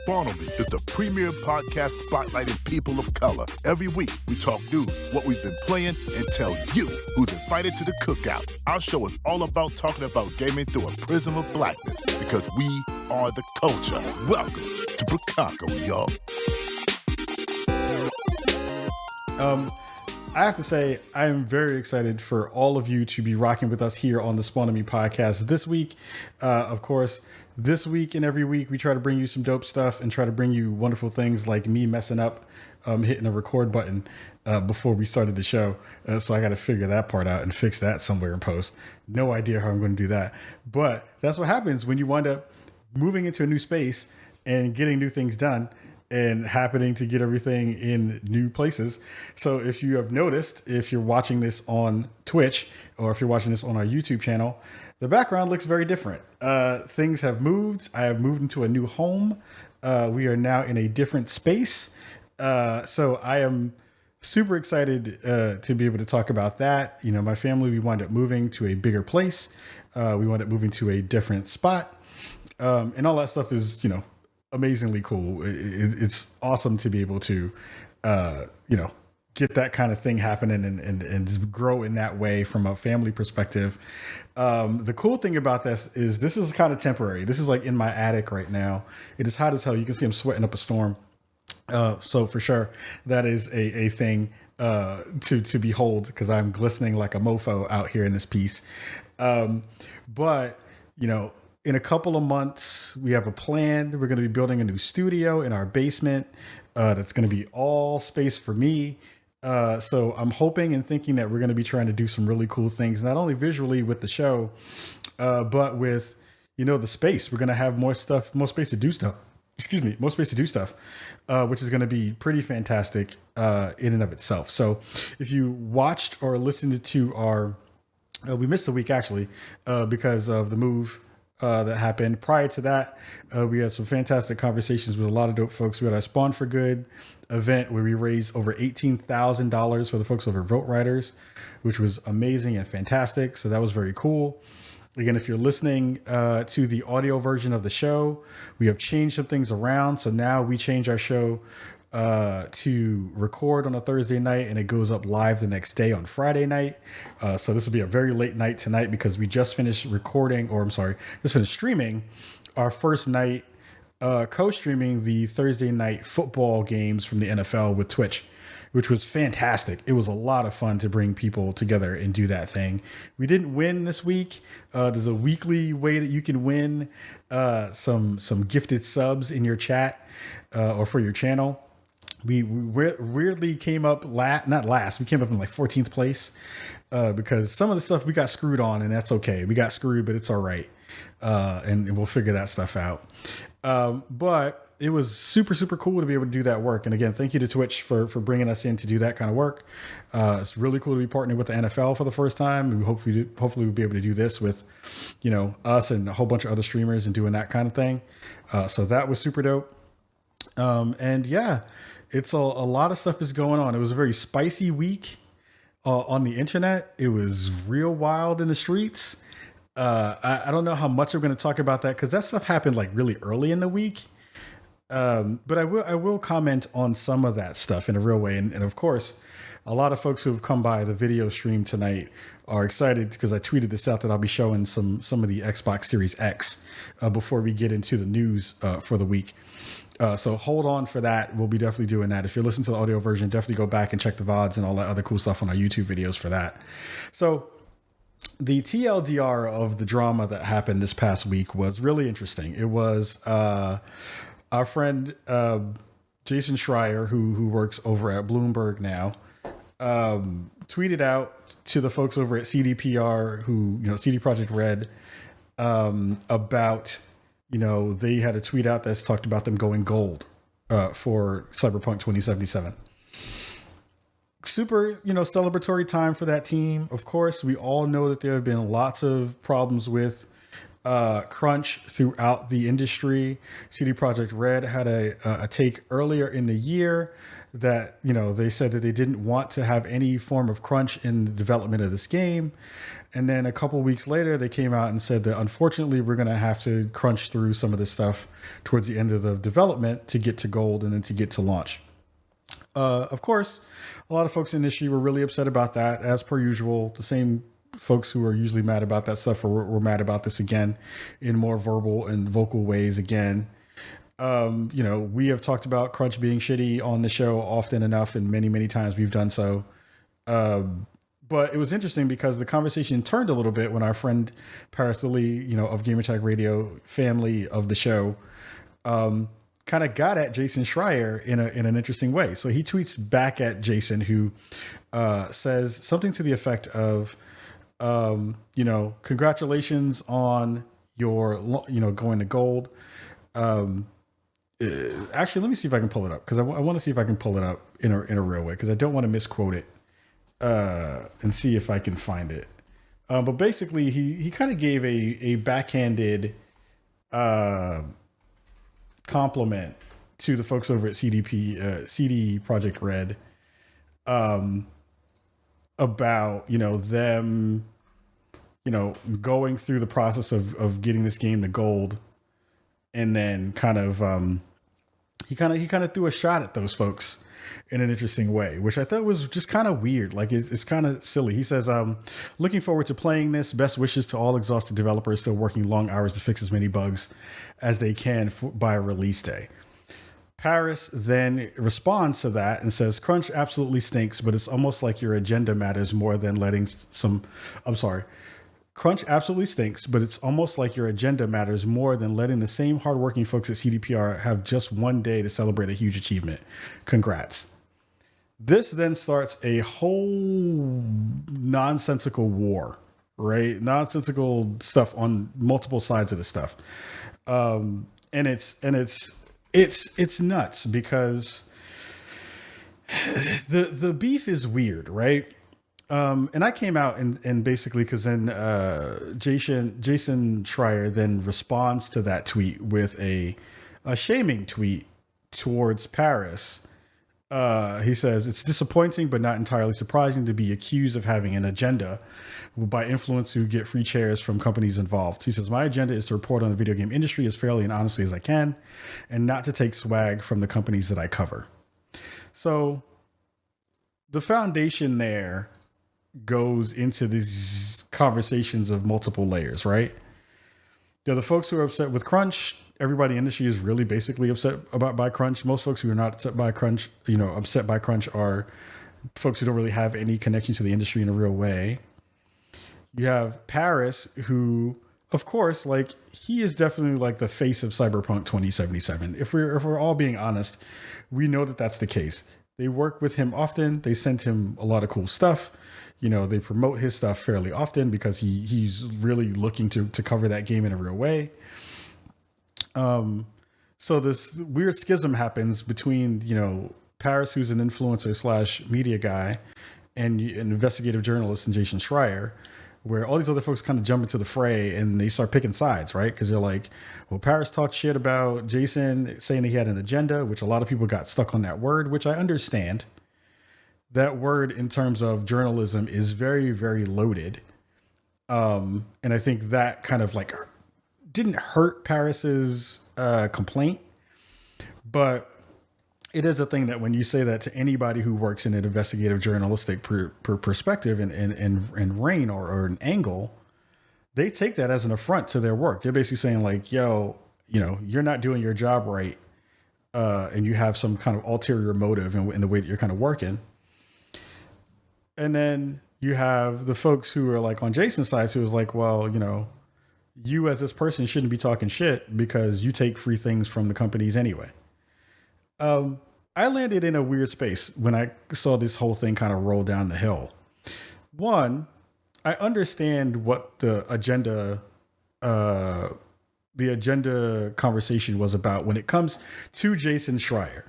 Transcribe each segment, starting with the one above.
Spawnily is the premier podcast spotlighting people of color. Every week, we talk news, what we've been playing, and tell you who's invited to the cookout. Our show is all about talking about gaming through a prism of blackness, because we are the culture. Welcome to Brookago, y'all. I have to say, I am very excited for all of you to be rocking with us here on the Spawn on Me podcast this week. Of course, this week and every week, we try to bring you some dope stuff and try to bring you wonderful things like me messing up, hitting the record button before we started the show. So I got to figure that part out and fix that somewhere in post. No idea how I'm going to do that. But that's what happens when you wind up moving into a new space and getting new things done and happening to get everything in new places. So if you have noticed, if you're watching this on Twitch or if you're watching this on our YouTube channel, the background looks very different. Things have moved. I have moved into a new home. We are now in a different space. So I am super excited to be able to talk about that. You know, my family, we wind up moving to a bigger place. We wind up moving to a different spot. And all that stuff is, you know, amazingly cool. It's awesome to be able to, get that kind of thing happening and grow in that way from a family perspective. The cool thing about this is kind of temporary. This is like in my attic right now. It is hot as hell. You can see I'm sweating up a storm. So for sure, that is a thing to behold, because I'm glistening like a mofo out here in this piece. But, you know, in a couple of months, we have a plan. We're going to be building a new studio in our basement. That's going to be all space for me. So I'm hoping and thinking that we're going to be trying to do some really cool things, not only visually with the show, but with, you know, the space. We're going to have more space to do stuff. More space to do stuff, which is going to be pretty fantastic in and of itself. So if you watched or listened to our, we missed a week actually because of the move that happened. Prior to that, we had some fantastic conversations with a lot of dope folks. We had our Spawn for Good event where we raised over $18,000 for the folks over at Vote Riders, which was amazing and fantastic. So that was very cool. Again, if you're listening to the audio version of the show, we have changed some things around. So now we change our show to record on a Thursday night, and it goes up live the next day on Friday night. So this will be a very late night tonight because we just finished streaming our first night, co-streaming the Thursday night football games from the NFL with Twitch, which was fantastic. It was a lot of fun to bring people together and do that thing. We didn't win this week. There's a weekly way that you can win some gifted subs in your chat or for your channel. We weirdly came up not last. We came up in like 14th place because some of the stuff we got screwed on, and that's okay. We got screwed, but it's all right. And we'll figure that stuff out. But it was super, super cool to be able to do that work. And again, thank you to Twitch for bringing us in to do that kind of work. It's really cool to be partnering with the NFL for the first time. We hopefully we'll be able to do this with, you know, us and a whole bunch of other streamers and doing that kind of thing. So that was super dope. And yeah, it's a lot of stuff is going on. It was a very spicy week on the internet. It was real wild in the streets. I don't know how much I'm going to talk about that because that stuff happened like really early in the week. But I will comment on some of that stuff in a real way. And of course, a lot of folks who have come by the video stream tonight are excited because I tweeted this out that I'll be showing some of the Xbox Series X before we get into the news for the week. So hold on for that. We'll be definitely doing that. If you're listening to the audio version, definitely go back and check the VODs and all that other cool stuff on our YouTube videos for that. So the TLDR of the drama that happened this past week was really interesting. It was our friend Jason Schreier, who works over at Bloomberg now, tweeted out to the folks over at CDPR, CD Projekt Red, about, they had a tweet out that's talked about them going gold for Cyberpunk 2077. Super, celebratory time for that team. Of course, we all know that there have been lots of problems with crunch throughout the industry. CD Projekt Red had a take earlier in the year that, they said that they didn't want to have any form of crunch in the development of this game. And then a couple weeks later, they came out and said that unfortunately, we're going to have to crunch through some of this stuff towards the end of the development to get to gold and then to get to launch. Of course, a lot of folks in the industry were really upset about that. As per usual, the same folks who are usually mad about that stuff were mad about this again in more verbal and vocal ways again. We have talked about crunch being shitty on the show often enough, and many, many times we've done so. But it was interesting because the conversation turned a little bit when our friend Parris, Lilly, of Game Attack Radio, family of the show, kind of got at Jason Schreier in an interesting way. So he tweets back at Jason, who says something to the effect of, congratulations on your, going to gold. Actually, let me see if I can pull it up, because I want to see if I can pull it up in a real way, because I don't want to misquote it, and see if I can find it. But basically, he kind of gave a backhanded compliment to the folks over at CD Projekt Red about them going through the process of getting this game to gold, and then he kind of threw a shot at those folks in an interesting way, which I thought was just kind of weird. Like it's kind of silly. He says, looking forward to playing this. Best wishes to all exhausted developers still working long hours to fix as many bugs as they can by release day. Parris then responds to that and says, crunch absolutely stinks, but it's almost like your agenda matters more than letting Crunch absolutely stinks, but it's almost like your agenda matters more than letting the same hardworking folks at CDPR have just one day to celebrate a huge achievement. Congrats. This then starts a whole nonsensical war, right? Nonsensical stuff on multiple sides of the stuff. And it's nuts because the beef is weird, right? And I came out and basically, because then Jason Schreier then responds to that tweet with a shaming tweet towards Parris. He says, it's disappointing but not entirely surprising to be accused of having an agenda by influencers who get free chairs from companies involved. He says, my agenda is to report on the video game industry as fairly and honestly as I can, and not to take swag from the companies that I cover. So the foundation there goes into these conversations of multiple layers, right? The folks who are upset with crunch, everybody in the industry is really basically upset by crunch. Most folks who are not upset by crunch are folks who don't really have any connection to the industry in a real way. You have Parris, who, of course, he is definitely the face of Cyberpunk 2077. If we're all being honest, we know that that's the case. They work with him often. They send him a lot of cool stuff. They promote his stuff fairly often because he's really looking to cover that game in a real way. So this weird schism happens between, Parris, who's an influencer / media guy, and an investigative journalist, and Jason Schreier, where all these other folks kind of jump into the fray and they start picking sides, right? Because they're like, well, Parris talked shit about Jason, saying that he had an agenda, which a lot of people got stuck on that word, which I understand. That word in terms of journalism is very, very loaded. And I think that kind of didn't hurt Parris's complaint, but it is a thing that when you say that to anybody who works in an investigative journalistic perspective and reign or an angle, they take that as an affront to their work. They're basically saying yo, you're not doing your job right. And you have some kind of ulterior motive in the way that you're kind of working. And then you have the folks who are on Jason's side, who was well, you as this person shouldn't be talking shit because you take free things from the companies anyway. I landed in a weird space when I saw this whole thing kind of roll down the hill. One, I understand what the agenda conversation was about when it comes to Jason Schreier.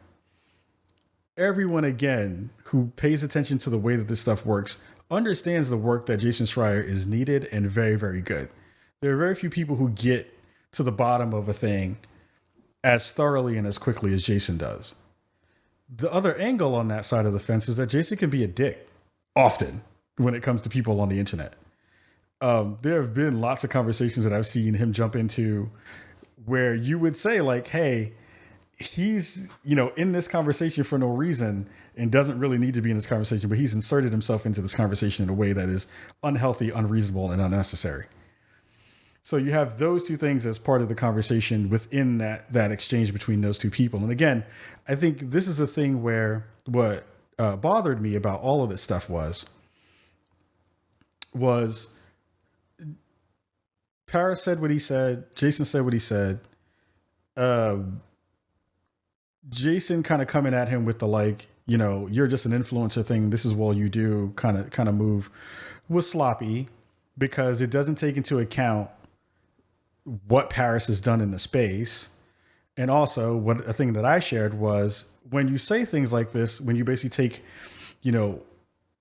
Everyone, again, who pays attention to the way that this stuff works understands the work that Jason Schreier is needed and very, very good. There are very few people who get to the bottom of a thing as thoroughly and as quickly as Jason does. The other angle on that side of the fence is that Jason can be a dick often when it comes to people on the internet. There have been lots of conversations that I've seen him jump into where you would say like, hey, he's, in this conversation for no reason and doesn't really need to be in this conversation, but he's inserted himself into this conversation in a way that is unhealthy, unreasonable, and unnecessary. So you have those two things as part of the conversation within that exchange between those two people. And again, I think this is a thing where what bothered me about all of this stuff was Parris said what he said, Jason said what he said. Jason kind of coming at him with the like, you're just an influencer thing. This is all you do kind of move was sloppy because it doesn't take into account what Parris has done in the space. And also a thing that I shared was when you say things like this, when you basically take,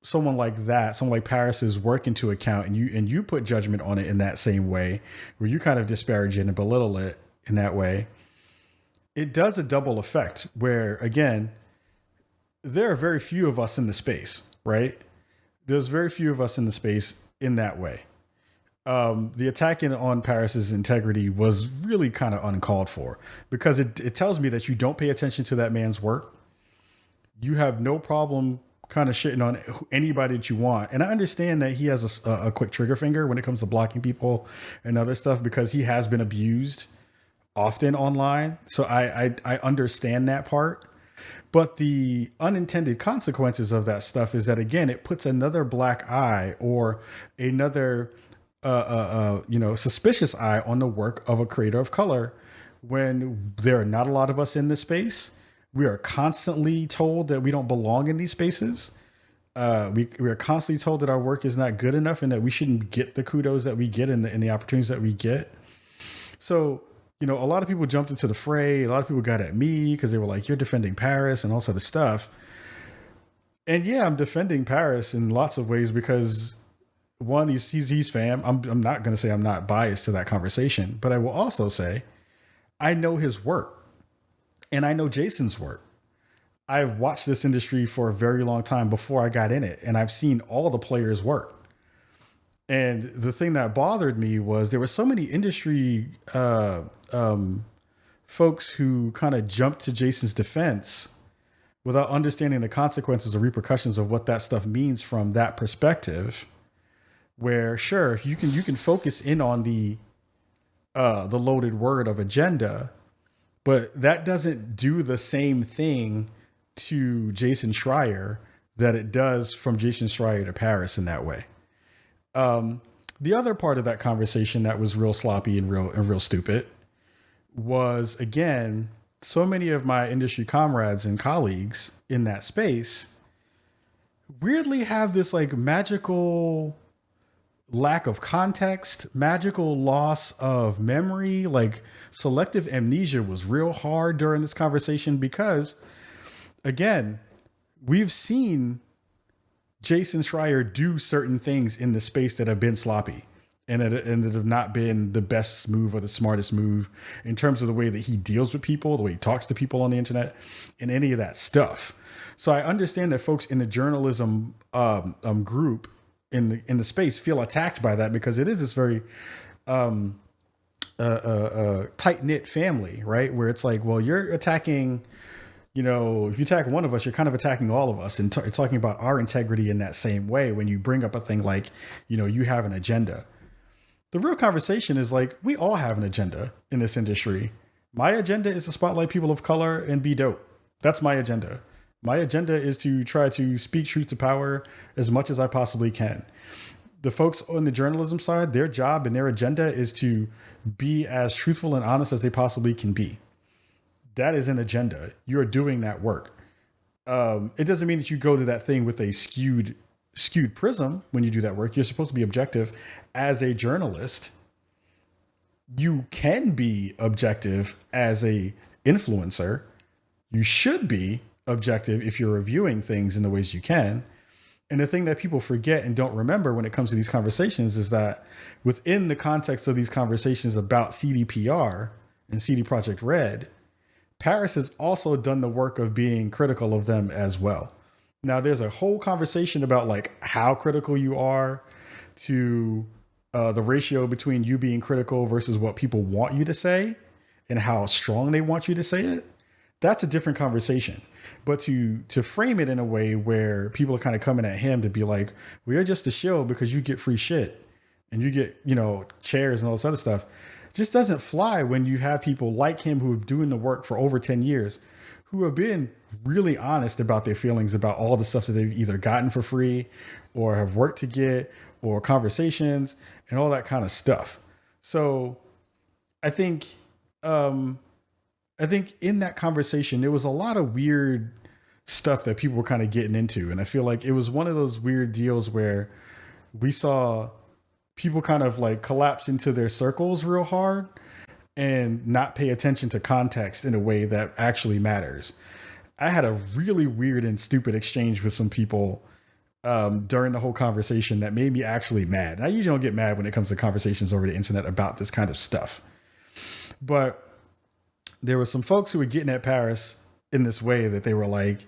someone like Parris's work into account and you put judgment on it in that same way where you kind of disparage it and belittle it in that way, it does a double effect where, again, there are very few of us in the space, right? There's very few of us in the space in that way. The attacking on Parris's integrity was really kind of uncalled for because it tells me that you don't pay attention to that man's work. You have no problem kind of shitting on anybody that you want. And I understand that he has a quick trigger finger when it comes to blocking people and other stuff because he has been abused often online. So I understand that part. But the unintended consequences of that stuff is that, again, it puts another black eye or another suspicious eye on the work of a creator of color when there are not a lot of us in this space. We are constantly told that we don't belong in these spaces. We are constantly told that our work is not good enough and that we shouldn't get the kudos that we get and the opportunities that we get. So, a lot of people jumped into the fray. A lot of people got at me because they were like, you're defending Parris and all sort of stuff. And yeah, I'm defending Parris in lots of ways because one, he's fam. I'm not going to say I'm not biased to that conversation, but I will also say I know his work and I know Jason's work. I've watched this industry for a very long time before I got in it, and I've seen all the players work. And the thing that bothered me was there were so many industry folks who kind of jumped to Jason's defense without understanding the consequences or repercussions of what that stuff means from that perspective. Where sure, you can focus in on the loaded word of agenda, but that doesn't do the same thing to Jason Schreier that it does from Jason Schreier to Parris in that way. The other part of that conversation that was real sloppy and real stupid was, again, so many of my industry comrades and colleagues in that space weirdly have this like magical lack of context, magical loss of memory, like selective amnesia was real hard during this conversation because, again, we've seen Jason Schreier do certain things in the space that have been sloppy and that have not been the best move or the smartest move in terms of the way that he deals with people, the way he talks to people on the internet, and any of that stuff. So I understand that folks in the journalism group in the space feel attacked by that because it is this very tight-knit family, right? Where it's like, well, you're attacking, if you attack one of us, you're kind of attacking all of us and talking about our integrity in that same way when you bring up a thing like, you have an agenda. The real conversation is like, we all have an agenda in this industry. My agenda is to spotlight people of color and be dope. That's my agenda. My agenda is to try to speak truth to power as much as I possibly can. The folks on the journalism side, their job and their agenda is to be as truthful and honest as they possibly can be. That is an agenda. You're doing that work. It doesn't mean that you go to that thing with a skewed prism when you do that work. You're supposed to be objective as a journalist. You can be objective as a influencer. You should be objective if you're reviewing things in the ways you can. And the thing that people forget and don't remember when it comes to these conversations is that within the context of these conversations about CDPR and CD Projekt Red, Parris has also done the work of being critical of them as well. Now, there's a whole conversation about like how critical you are to the ratio between you being critical versus what people want you to say and how strong they want you to say it. That's a different conversation. But to frame it in a way where people are kind of coming at him to be like, well, you're just a shill because you get free shit and you get, chairs and all this other stuff, just doesn't fly when you have people like him who are doing the work for over 10 years, who have been really honest about their feelings about all the stuff that they've either gotten for free or have worked to get, or conversations and all that kind of stuff. So I think in that conversation, there was a lot of weird stuff that people were kind of getting into. And I feel like it was one of those weird deals where we saw people kind of like collapse into their circles real hard and not pay attention to context in a way that actually matters. I had a really weird and stupid exchange with some people during the whole conversation that made me actually mad. I usually don't get mad when it comes to conversations over the internet about this kind of stuff. But there were some folks who were getting at Parris in this way that they were like,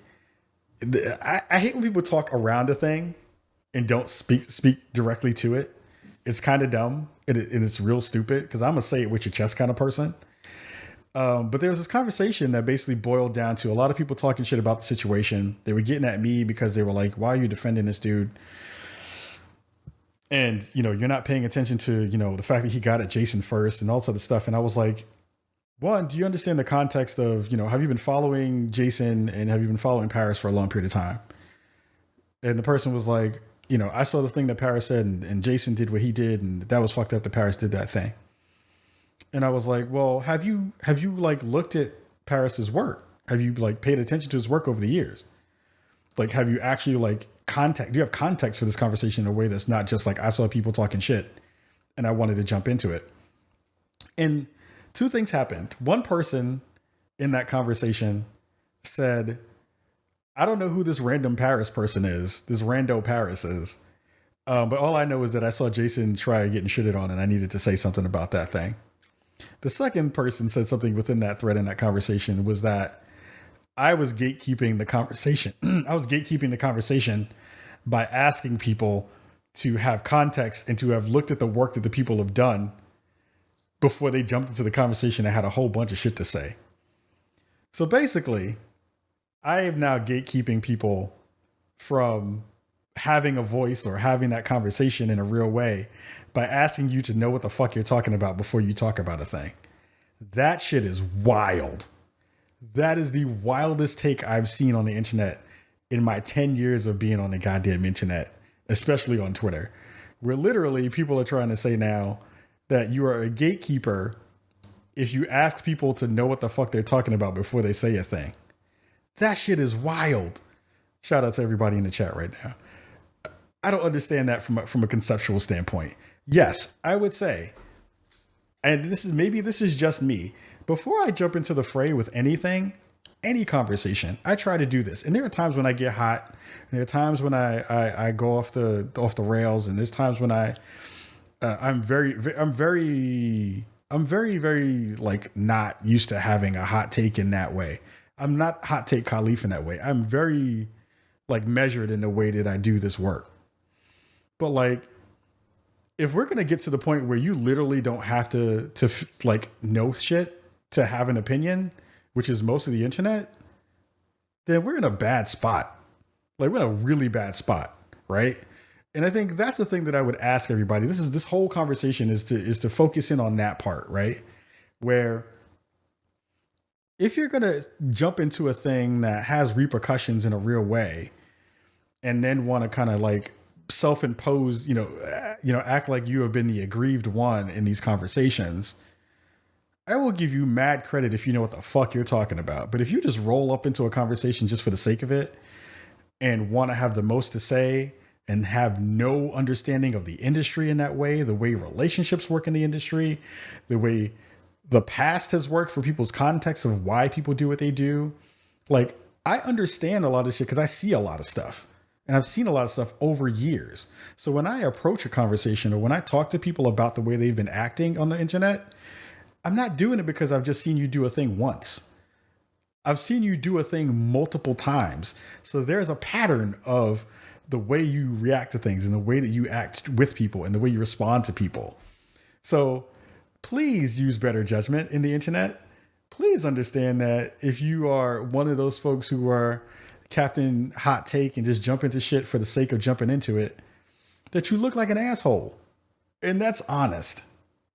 I hate when people talk around a thing and don't speak directly to it. It's kind of dumb and it's real stupid because I'm a say it with your chest kind of person. But there was this conversation that basically boiled down to a lot of people talking shit about the situation. They were getting at me because they were like, why are you defending this dude? And, you're not paying attention to, the fact that he got at Jason first and all this other stuff. And I was like, one, do you understand the context of, have you been following Jason and have you been following Parris for a long period of time? And the person was like, I saw the thing that Parris said and Jason did what he did. And that was fucked up that Parris did that thing. And I was like, well, have you like looked at Parris's work? Have you like paid attention to his work over the years? Like, have you actually like do you have context for this conversation in a way that's not just like, I saw people talking shit and I wanted to jump into it. And two things happened. One person in that conversation said, I don't know who this random Parris person is, this rando Parris is. But all I know is that I saw Jason Schreier getting shitted on and I needed to say something about that thing. The second person said something within that thread in that conversation was that I was gatekeeping the conversation. I was gatekeeping the conversation by asking people to have context and to have looked at the work that the people have done before they jumped into the conversation and had a whole bunch of shit to say. So basically, I am now gatekeeping people from having a voice or having that conversation in a real way by asking you to know what the fuck you're talking about before you talk about a thing. That shit is wild. That is the wildest take I've seen on the internet in my 10 years of being on the goddamn internet, especially on Twitter, where literally people are trying to say now that you are a gatekeeper if you ask people to know what the fuck they're talking about before they say a thing. That shit is wild. Shout out to everybody in the chat right now. I don't understand that from a conceptual standpoint. Yes, I would say, and this is just me. Before I jump into the fray with anything, any conversation, I try to do this. And there are times when I get hot. And there are times when I go off the rails. And there's times when I'm very like not used to having a hot take in that way. I'm not hot take Kahlief in that way. I'm very like measured in the way that I do this work. But like, if we're going to get to the point where you literally don't have to like know shit to have an opinion, which is most of the internet, then we're in a bad spot. Like we're in a really bad spot. Right. And I think that's the thing that I would ask everybody. This whole conversation is to focus in on that part, right? Where if you're going to jump into a thing that has repercussions in a real way and then want to kind of like self-impose, act like you have been the aggrieved one in these conversations, I will give you mad credit if you know what the fuck you're talking about. But if you just roll up into a conversation just for the sake of it and want to have the most to say and have no understanding of the industry in that way, the way relationships work in the industry, the way the past has worked for people's context of why people do what they do. Like, I understand a lot of shit because I see a lot of stuff. And I've seen a lot of stuff over years. So when I approach a conversation or when I talk to people about the way they've been acting on the internet, I'm not doing it because I've just seen you do a thing once. I've seen you do a thing multiple times. So there's a pattern of the way you react to things and the way that you act with people and the way you respond to people. So please use better judgment in the internet. Please understand that if you are one of those folks who are Captain Hot Take and just jump into shit for the sake of jumping into it, that you look like an asshole. And that's honest,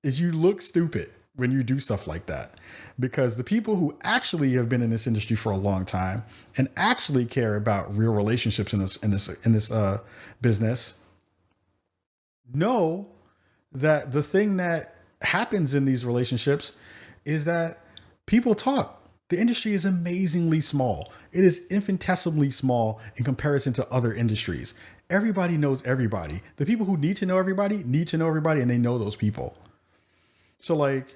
is you look stupid when you do stuff like that. Because the people who actually have been in this industry for a long time and actually care about real relationships in this business know that the thing that happens in these relationships is that people talk. The industry is amazingly small. It is infinitesimally small in comparison to other industries. Everybody knows everybody. The people who need to know everybody, and they know those people. So like,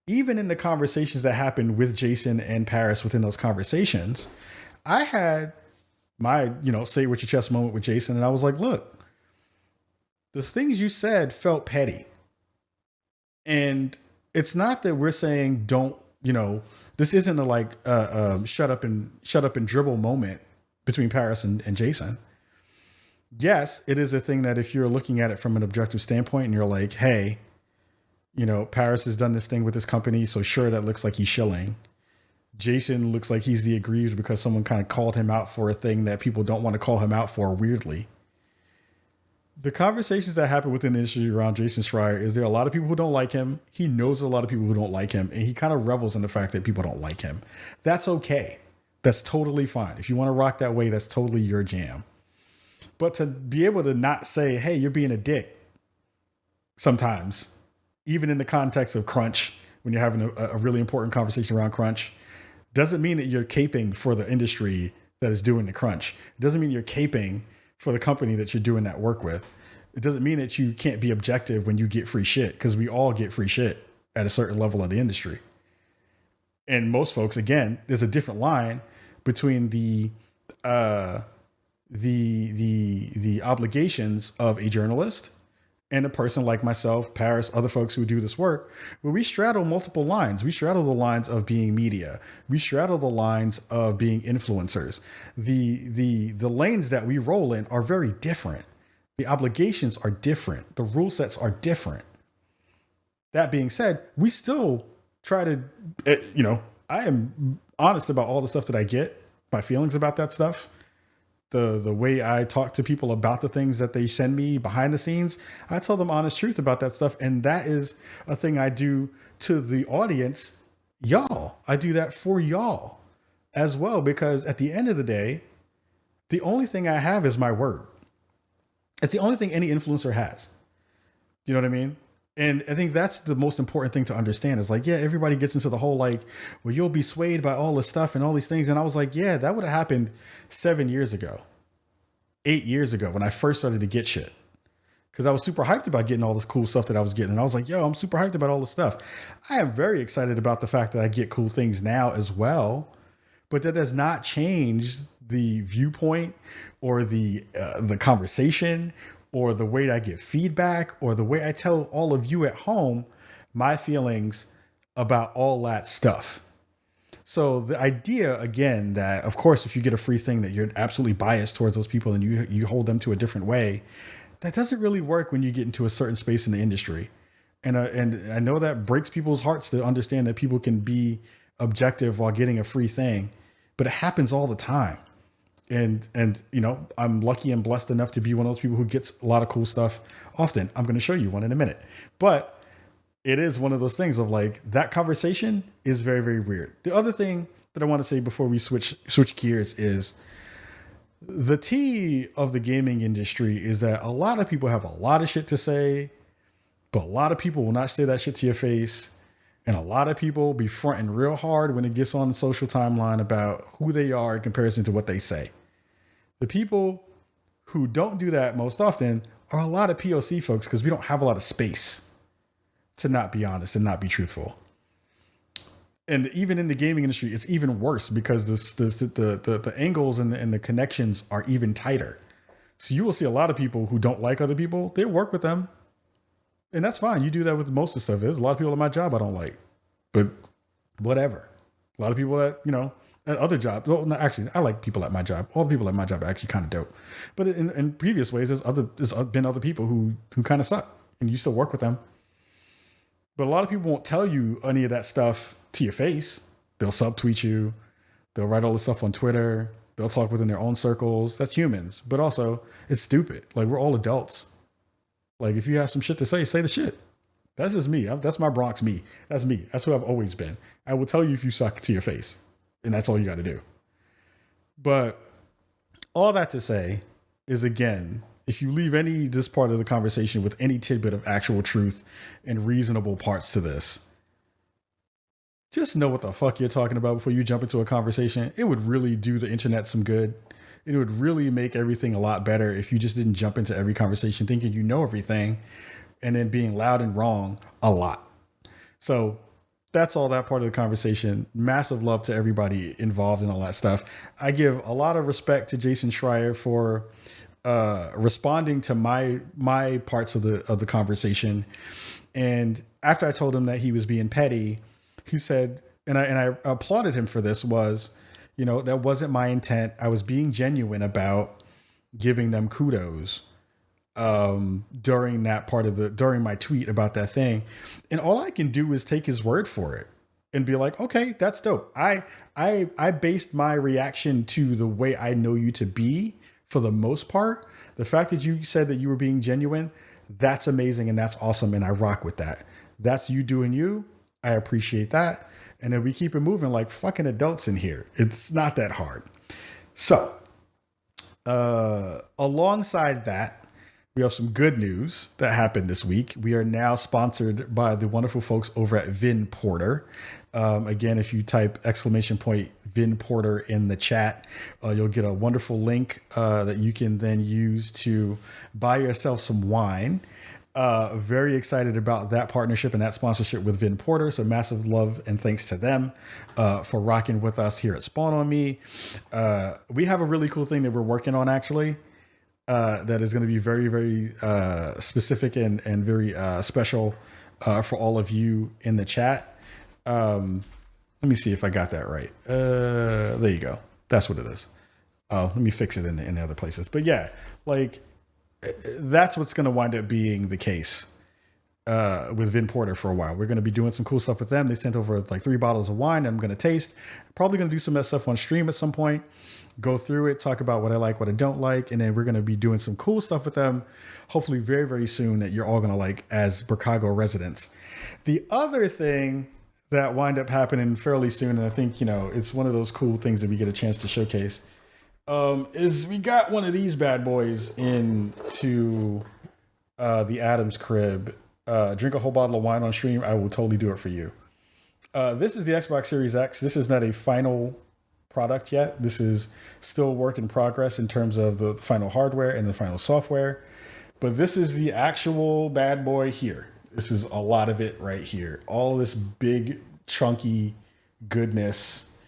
even in the conversations that happened with Jason and Parris within those conversations, I had my, say it with your chest moment with Jason. And I was like, look, the things you said felt petty. And it's not that we're saying don't, this isn't a shut up and dribble moment between Parris and Jason. Yes, it is a thing that if you're looking at it from an objective standpoint and you're like, hey, Parris has done this thing with this company, so sure, that looks like he's shilling. Jason looks like he's the aggrieved because someone kind of called him out for a thing that people don't want to call him out for weirdly. The conversations that happen within the industry around Jason Schreier is there are a lot of people who don't like him. He knows a lot of people who don't like him, and he kind of revels in the fact that people don't like him. That's okay. That's totally fine. If you want to rock that way, that's totally your jam. But to be able to not say, hey, you're being a dick sometimes, even in the context of crunch, when you're having a really important conversation around crunch, doesn't mean that you're caping for the industry that is doing the crunch. It doesn't mean you're caping for the company that you're doing that work with. It doesn't mean that you can't be objective when you get free shit, because we all get free shit at a certain level of the industry. And most folks, again, there's a different line between the obligations of a journalist and a person like myself, Parris, other folks who do this work, where we straddle multiple lines. We straddle the lines of being media. We straddle the lines of being influencers. The lanes that we roll in are very different. The obligations are different. The rule sets are different. That being said, we still try to, I am honest about all the stuff that I get, my feelings about that stuff. The way I talk to people about the things that they send me behind the scenes, I tell them honest truth about that stuff. And that is a thing I do to the audience, y'all. I do that for y'all as well, because at the end of the day, the only thing I have is my word. It's the only thing any influencer has. You know what I mean? And I think that's the most important thing to understand is like, yeah, everybody gets into the whole like, well, you'll be swayed by all this stuff and all these things. And I was like, yeah, that would have happened 7 years ago, 8 years ago when I first started to get shit. Because I was super hyped about getting all this cool stuff that I was getting. And I was like, yo, I'm super hyped about all this stuff. I am very excited about the fact that I get cool things now as well. But that does not change the viewpoint or the conversation or the way I get feedback, or the way I tell all of you at home my feelings about all that stuff. So the idea, again, that of course, if you get a free thing that you're absolutely biased towards those people and you hold them to a different way, that doesn't really work when you get into a certain space in the industry. And I know that breaks people's hearts to understand that people can be objective while getting a free thing, but it happens all the time. And I'm lucky and blessed enough to be one of those people who gets a lot of cool stuff often. I'm going to show you one in a minute. But it is one of those things of like, that conversation is very, very weird. The other thing that I want to say before we switch gears is the tea of the gaming industry is that a lot of people have a lot of shit to say, but a lot of people will not say that shit to your face. And a lot of people be fronting real hard when it gets on the social timeline about who they are in comparison to what they say. The people who don't do that most often are a lot of POC folks, because we don't have a lot of space to not be honest and not be truthful. And even in the gaming industry, it's even worse because the angles and the connections are even tighter. So you will see a lot of people who don't like other people. They work with them, and that's fine. You do that with most of the stuff. There's a lot of people at my job I don't like, but whatever. A lot of people that, at other jobs. Well, no, actually, I like people at my job. All the people at my job are actually kind of dope. But in previous ways, there's been other people who kind of suck, and you still work with them. But a lot of people won't tell you any of that stuff to your face. They'll subtweet you. They'll write all this stuff on Twitter. They'll talk within their own circles. That's humans. But also, it's stupid. Like, we're all adults. Like, if you have some shit to say the shit. That's just me. That's my Bronx me. That's me. That's who I've always been. I will tell you if you suck to your face. And that's all you got to do. But all that to say is, again, if you leave this part of the conversation with any tidbit of actual truth and reasonable parts to this, just know what the fuck you're talking about before you jump into a conversation. It would really do the internet some good. It would really make everything a lot better if you just didn't jump into every conversation thinking you know everything and then being loud and wrong a lot. So that's all that part of the conversation. Massive love to everybody involved in all that stuff. I give a lot of respect to Jason Schreier for responding to my parts of the conversation. And after I told him that he was being petty, he said, and I applauded him for this, was, that wasn't my intent. I was being genuine about giving them kudos during my tweet about that thing. And all I can do is take his word for it and be like, okay, that's dope. I based my reaction to the way I know you to be for the most part. The fact that you said that you were being genuine, that's amazing and that's awesome. And I rock with that. That's you doing you. I appreciate that. And then we keep it moving like fucking adults in here. It's not that hard. So, alongside that, we have some good news that happened this week. We are now sponsored by the wonderful folks over at Vin Porter. Again, if you type !Vin Porter in the chat, you'll get a wonderful link that you can then use to buy yourself some wine. Very excited about that partnership and that sponsorship with Vin Porter. So massive love and thanks to them for rocking with us here at Spawn on Me. We have a really cool thing that we're working on, actually, that is going to be very, very specific and very special for all of you in the chat. Let me see if I got that right. There you go. That's what it is. Let me fix it in the other places. But yeah, like, that's what's going to wind up being the case with Vin Porter for a while. We're going to be doing some cool stuff with them. They sent over like 3 bottles of wine I'm going to taste. Probably going to do some of that stuff on stream at some point. Go through it, talk about what I like, what I don't like. And then we're going to be doing some cool stuff with them, hopefully very, very soon, that you're all going to like as Brookago residents. The other thing that wind up happening fairly soon, and I think, it's one of those cool things that we get a chance to showcase, is we got one of these bad boys into the Adams crib. Drink a whole bottle of wine on stream. I will totally do it for you. This is the Xbox Series X. This is not a final product yet. This is still work in progress in terms of the final hardware and the final software. But this is the actual bad boy here. This is a lot of it right here. All this big, chunky goodness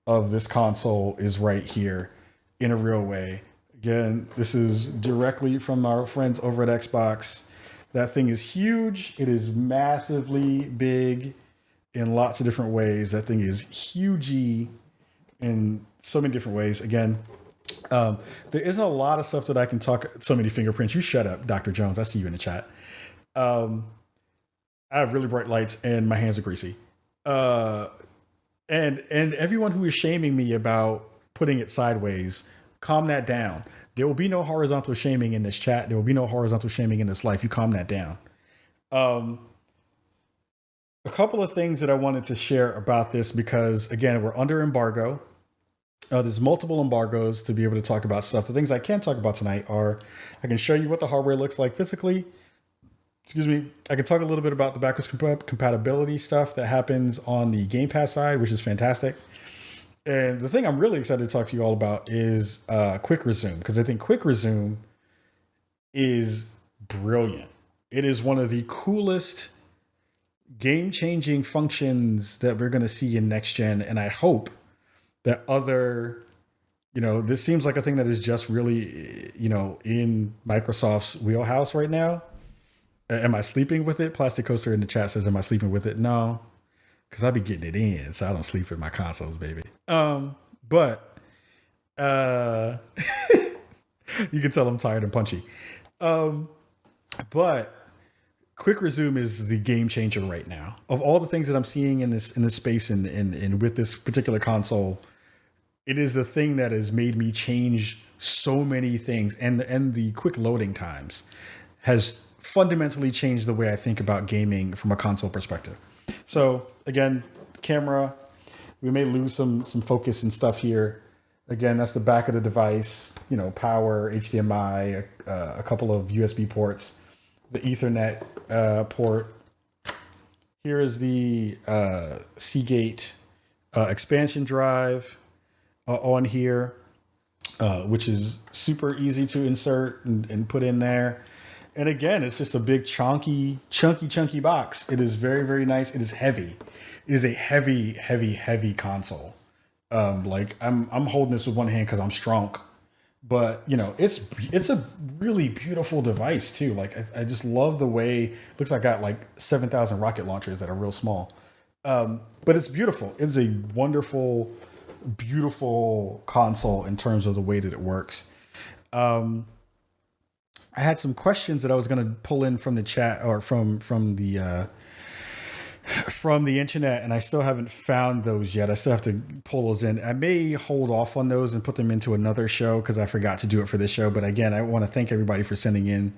of this console is right here in a real way. Again, this is directly from our friends over at Xbox. That thing is huge. It is massively big in lots of different ways. That thing is huge in so many different ways. Again, there isn't a lot of stuff that I can talk. So many fingerprints. You shut up, Dr. Jones. I see you in the chat. I have really bright lights and my hands are greasy. And everyone who is shaming me about putting it sideways, calm that down. There will be no horizontal shaming in this chat. There will be no horizontal shaming in this life. You calm that down. A couple of things that I wanted to share about this, because again, we're under embargo. There's multiple embargoes to be able to talk about stuff. The things I can talk about tonight are, I can show you what the hardware looks like physically. Excuse me. I can talk a little bit about the backwards compatibility stuff that happens on the Game Pass side, which is fantastic. And the thing I'm really excited to talk to you all about is Quick Resume, because I think Quick Resume is brilliant. It is one of the coolest game-changing functions that we're going to see in next gen, and I hope that other This seems like a thing that is just really, in Microsoft's wheelhouse right now. Am I sleeping with it? Plastic Coaster in the chat says, am I sleeping with it? No, because I be getting it in, so I don't sleep with my consoles, baby. But you can tell I'm tired and punchy. But Quick Resume is the game changer right now. Of all the things that I'm seeing in this space and with this particular console, it is the thing that has made me change so many things, and the quick loading times has fundamentally changed the way I think about gaming from a console perspective. So again, camera, we may lose some focus and stuff here. Again, that's the back of the device, power, HDMI, a couple of USB ports, the Ethernet port. Here is the Seagate expansion drive on here, which is super easy to insert and put in there. And again, it's just a big chunky box. It is very, very nice. It is heavy. It is a heavy, heavy, heavy console. I'm holding this with one hand because I'm strong, but it's a really beautiful device too. Like I just love the way it looks. I got like 7,000 rocket launchers that are real small, but it's beautiful. It's a wonderful, beautiful console in terms of the way that it works. I had some questions that I was going to pull in from the chat or from the internet, and I still haven't found those yet. I still have to pull those in. I may hold off on those and put them into another show because I forgot to do it for this show. But again, I want to thank everybody for sending in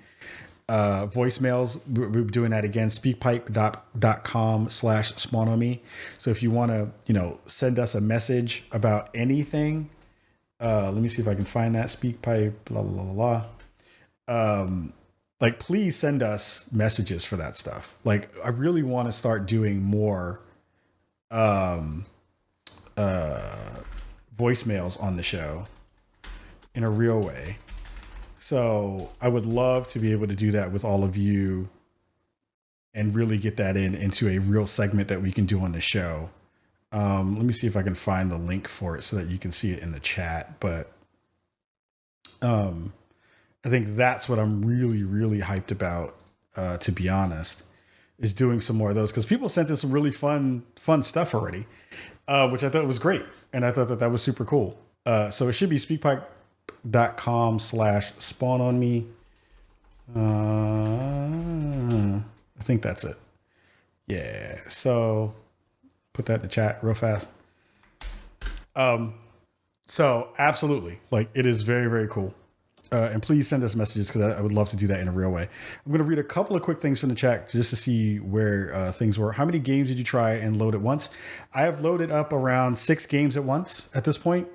voicemails. We're doing that again, speakpipe.com/spawnomi. So if you want to, send us a message about anything, let me see if I can find that. Speakpipe, blah, blah, blah, blah. Please send us messages for that stuff. I really want to start doing more voicemails on the show in a real way. So I would love to be able to do that with all of you and really get that into a real segment that we can do on the show. Let me see if I can find the link for it so that you can see it in the chat. But I think that's what I'm really, really hyped about, to be honest, is doing some more of those, because people sent in some really fun stuff already, which I thought was great. And I thought that was super cool. So it should be speakpipe.com/spawnonme. I think that's it. Yeah. So put that in the chat real fast. So absolutely, it is very, very cool. And please send us messages because I would love to do that in a real way. I'm going to read a couple of quick things from the chat just to see where things were. How many games did you try and load at once? I have loaded up around 6 games at once at this point.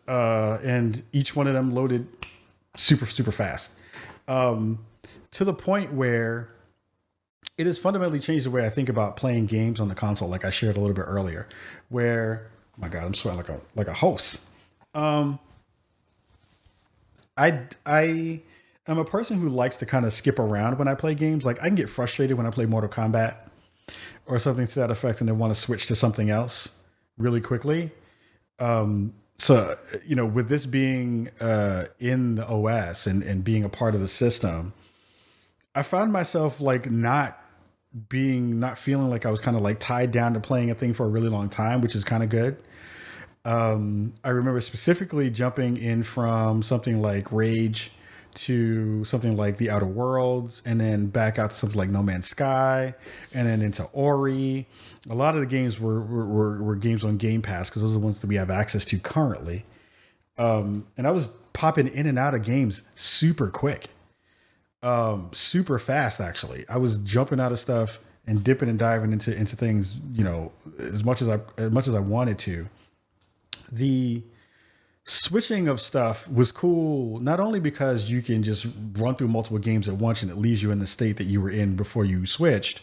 And each one of them loaded super, super fast. To the point where it has fundamentally changed the way I think about playing games on the console, like I shared a little bit earlier, where, oh my God, I'm sweating like a host. I am a person who likes to kind of skip around when I play games. I can get frustrated when I play Mortal Kombat or something to that effect and then want to switch to something else really quickly. So, with this being in the OS and being a part of the system, I found myself not feeling like I was kind of tied down to playing a thing for a really long time, which is kind of good. I remember specifically jumping in from something like Rage to something like The Outer Worlds, and then back out to something like No Man's Sky, and then into Ori. A lot of the games were games on Game Pass because those are the ones that we have access to currently. And I was popping in and out of games super quick, super fast. Actually, I was jumping out of stuff and dipping and diving into things, as much as I wanted to. The switching of stuff was cool, not only because you can just run through multiple games at once and it leaves you in the state that you were in before you switched.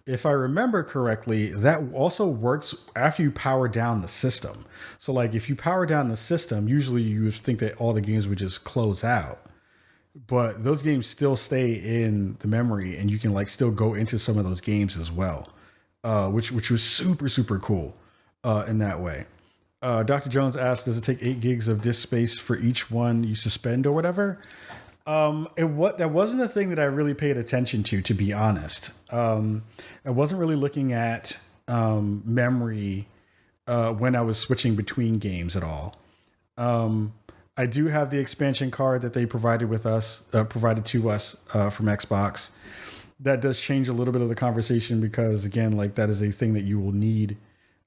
If I remember correctly, that also works after you power down the system. So if you power down the system, usually you would think that all the games would just close out, but those games still stay in the memory and you can still go into some of those games as well, which was super, super cool in that way. Dr. Jones asked, does it take 8 gigs of disk space for each one you suspend or whatever? That wasn't a thing that I really paid attention to be honest. I wasn't really looking at memory when I was switching between games at all. I do have the expansion card that they provided to us from Xbox. That does change a little bit of the conversation because, again, like that is a thing that you will need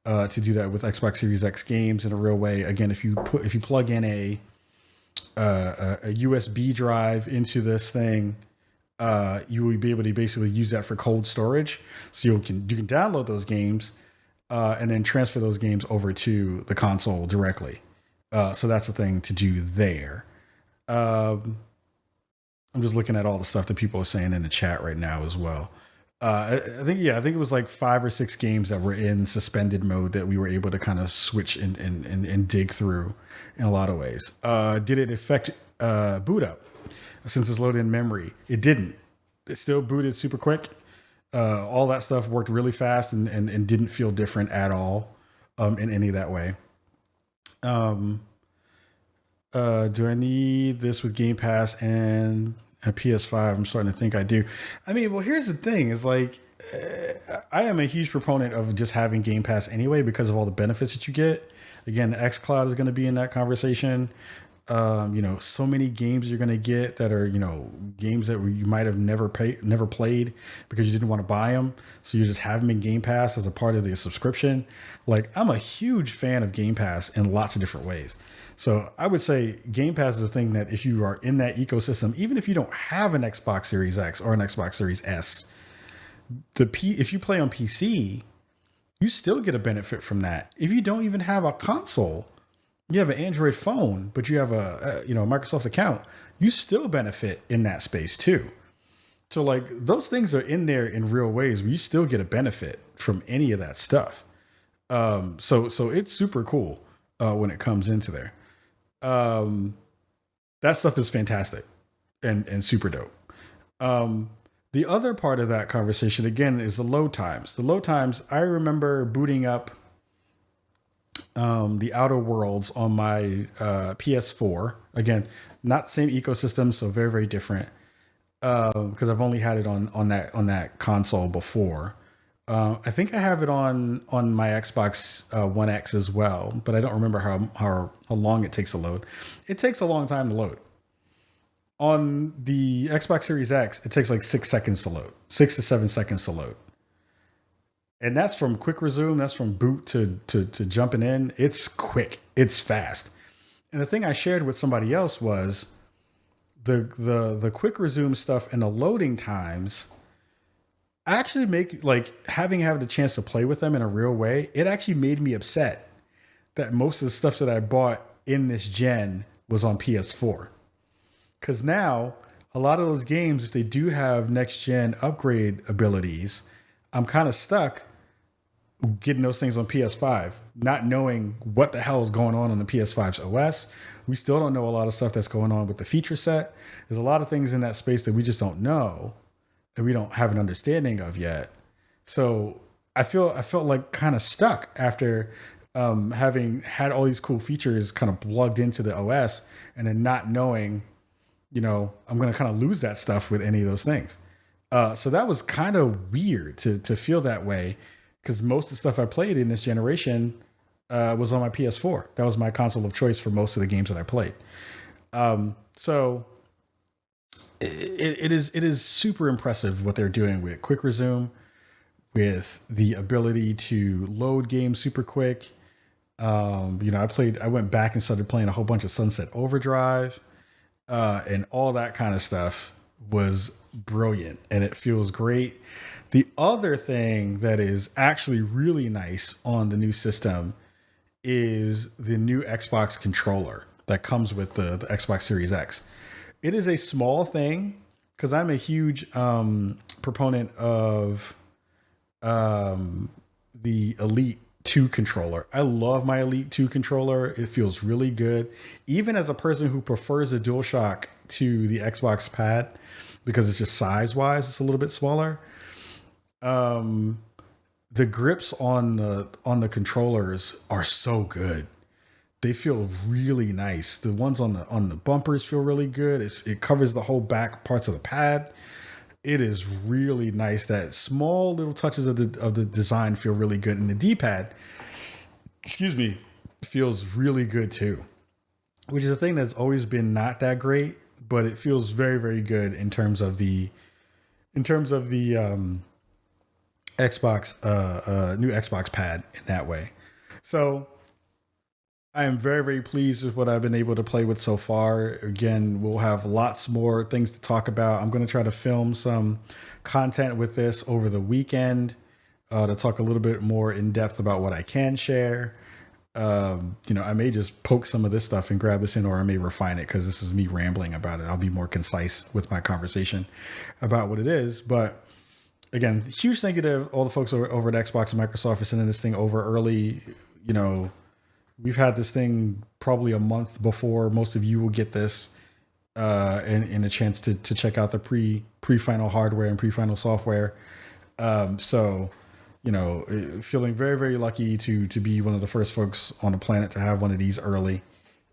to do that with Xbox Series X games in a real way. Again, if you plug in a USB drive into this thing, you will be able to basically use that for cold storage. So you can download those games and then transfer those games over to the console directly. So that's the thing to do there. I'm just looking at all the stuff that people are saying in the chat right now as well. I think it was like 5 or 6 games that were in suspended mode that we were able to kind of switch and dig through in a lot of ways. Did it affect boot up since it's loaded in memory? It didn't. It still booted super quick. All that stuff worked really fast and didn't feel different at all in any of that way. Do I need this with Game Pass and a PS5? I'm starting to think I do. I mean, well, here's the thing is like, I am a huge proponent of just having Game Pass anyway, because of all the benefits that you get. Again, the xCloud is going to be in that conversation. So many games you're going to get that are, games that you might have never played because you didn't want to buy them. So you just have them in Game Pass as a part of the subscription. Like, I'm a huge fan of Game Pass in lots of different ways. So I would say Game Pass is a thing that if you are in that ecosystem, even if you don't have an Xbox Series X or an Xbox Series S, if you play on PC, you still get a benefit from that. If you don't even have a console, you have an Android phone, but you have a Microsoft account, you still benefit in that space too. So like those things are in there in real ways where you still get a benefit from any of that stuff. So it's super cool when it comes into there. That stuff is fantastic and super dope. The other part of that conversation, again, is the load times. The load times, I remember booting up the Outer Worlds on my PS4. Again, not the same ecosystem, so very, very different. Because I've only had it on that console before. I think I have it on my Xbox One X as well, but I don't remember how long it takes to load. It takes a long time to load. On the Xbox Series X, it takes like 6 seconds to load, 6 to 7 seconds to load. And that's from quick resume. That's from boot to jumping in. It's quick. It's fast. And the thing I shared with somebody else was the quick resume stuff and the loading times actually make, like, having the chance to play with them in a real way, it actually made me upset that most of the stuff that I bought in this gen was on PS4. Because now a lot of those games, if they do have next gen upgrade abilities, I'm kind of stuck getting those things on PS5, not knowing what the hell is going on the PS5's OS. We still don't know a lot of stuff that's going on with the feature set. There's a lot of things in that space that we just don't know and we don't have an understanding of yet. So I felt like kind of stuck after having had all these cool features kind of plugged into the OS and then not knowing, I'm going to kind of lose that stuff with any of those things. So that was kind of weird to feel that way, because most of the stuff I played in this generation was on my PS4. That was my console of choice for most of the games that I played. So it is super impressive what they're doing with quick resume, with the ability to load games super quick. I went back and started playing a whole bunch of Sunset Overdrive. And all that kind of stuff was brilliant and it feels great. The other thing that is actually really nice on the new system is the new Xbox controller that comes with the Xbox Series X. It is a small thing because I'm a huge proponent of the Elite 2 controller. I love my Elite 2 controller. It feels really good. Even as a person who prefers a DualShock to the Xbox pad, because it's just size-wise, it's a little bit smaller. The grips on the controllers are so good. they feel really nice. The ones on the bumpers feel really good. It covers the whole back parts of the pad. It is really nice. That small little touches of the design feel really good, and the D-pad, feels really good too. Which is a thing that's always been not that great, but it feels very, very good in terms of the Xbox new Xbox pad in that way. So I am very, very pleased with what I've been able to play with so far. Again, we'll have lots more things to talk about. I'm going to try to film some content with this over the weekend to talk a little bit more in depth about what I can share. I may just poke some of this stuff and grab this in, or I may refine it because this is me rambling about it. I'll be more concise with my conversation about what it is. But again, huge thank you to all the folks over at Xbox and Microsoft for sending this thing over early. We've had this thing probably a month before most of you will get this, and a chance to check out the pre-final hardware and pre-final software. Feeling very, very lucky to be one of the first folks on the planet to have one of these early,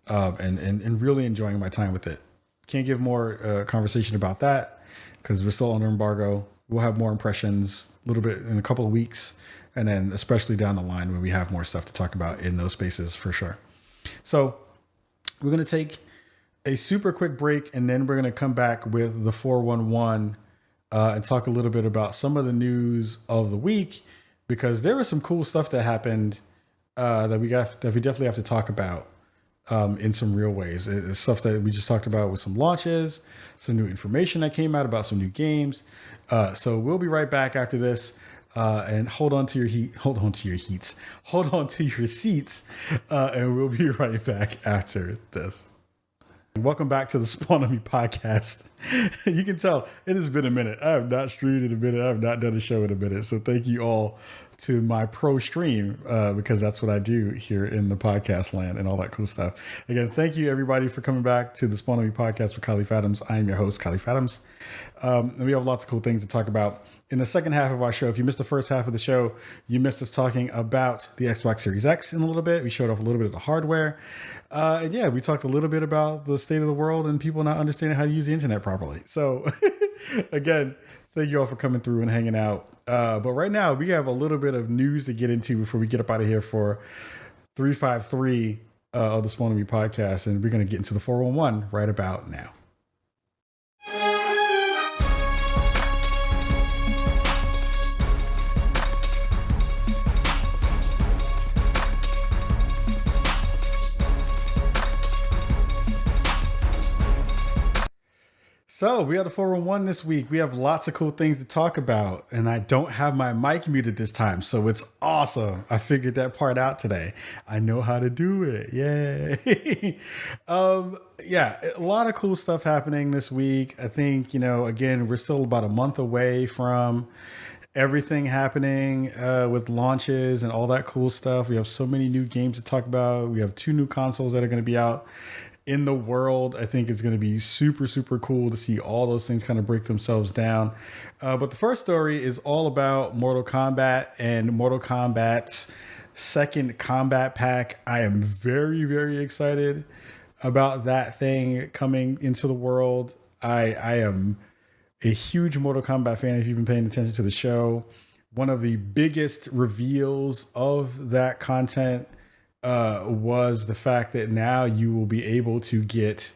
and really enjoying my time with it. Can't give more conversation about that because we're still under embargo. We'll have more impressions a little bit in a couple of weeks, and then especially down the line when we have more stuff to talk about in those spaces for sure. So we're going to take a super quick break, and then we're going to come back with the 411 and talk a little bit about some of the news of the week, because there was some cool stuff that happened that we definitely have to talk about in some real ways. It's stuff that we just talked about with some launches, some new information that came out about some new games. So we'll be right back after this. And hold on to your seats, and we'll be right back after this. Welcome back to the Spawn on Me podcast. You can tell it has been a minute. I have not streamed in a minute. I have not done a show in a minute. So thank you all to my pro stream, because that's what I do here in the podcast land and all that cool stuff. Again, thank you everybody for coming back to the Spawn on Me podcast with Kahlief Adams. I am your host, Kahlief Adams. And we have lots of cool things to talk about. In the second half of our show, if you missed the first half of the show, you missed us talking about the Xbox Series X in a little bit. We showed off a little bit of the hardware. And we talked a little bit about the state of the world and people not understanding how to use the internet properly. So again, thank you all for coming through and hanging out. But right now we have a little bit of news to get into before we get up out of here for 353 of the Spawn on Me podcast. And we're going to get into the 411 right about now. So we have the 411 this week. We have lots of cool things to talk about, and I don't have my mic muted this time, so it's awesome. I figured that part out today. I know how to do it. Yay. A lot of cool stuff happening this week. I think, again, we're still about a month away from everything happening with launches and all that cool stuff. We have so many new games to talk about. We have 2 new consoles that are going to be out in the world. I think it's going to be super, super cool to see all those things kind of break themselves down. But the first story is all about Mortal Kombat and Mortal Kombat's second combat pack. I am very, very excited about that thing coming into the world. I am a huge Mortal Kombat fan if you've been paying attention to the show. One of the biggest reveals of that content was the fact that now you will be able to get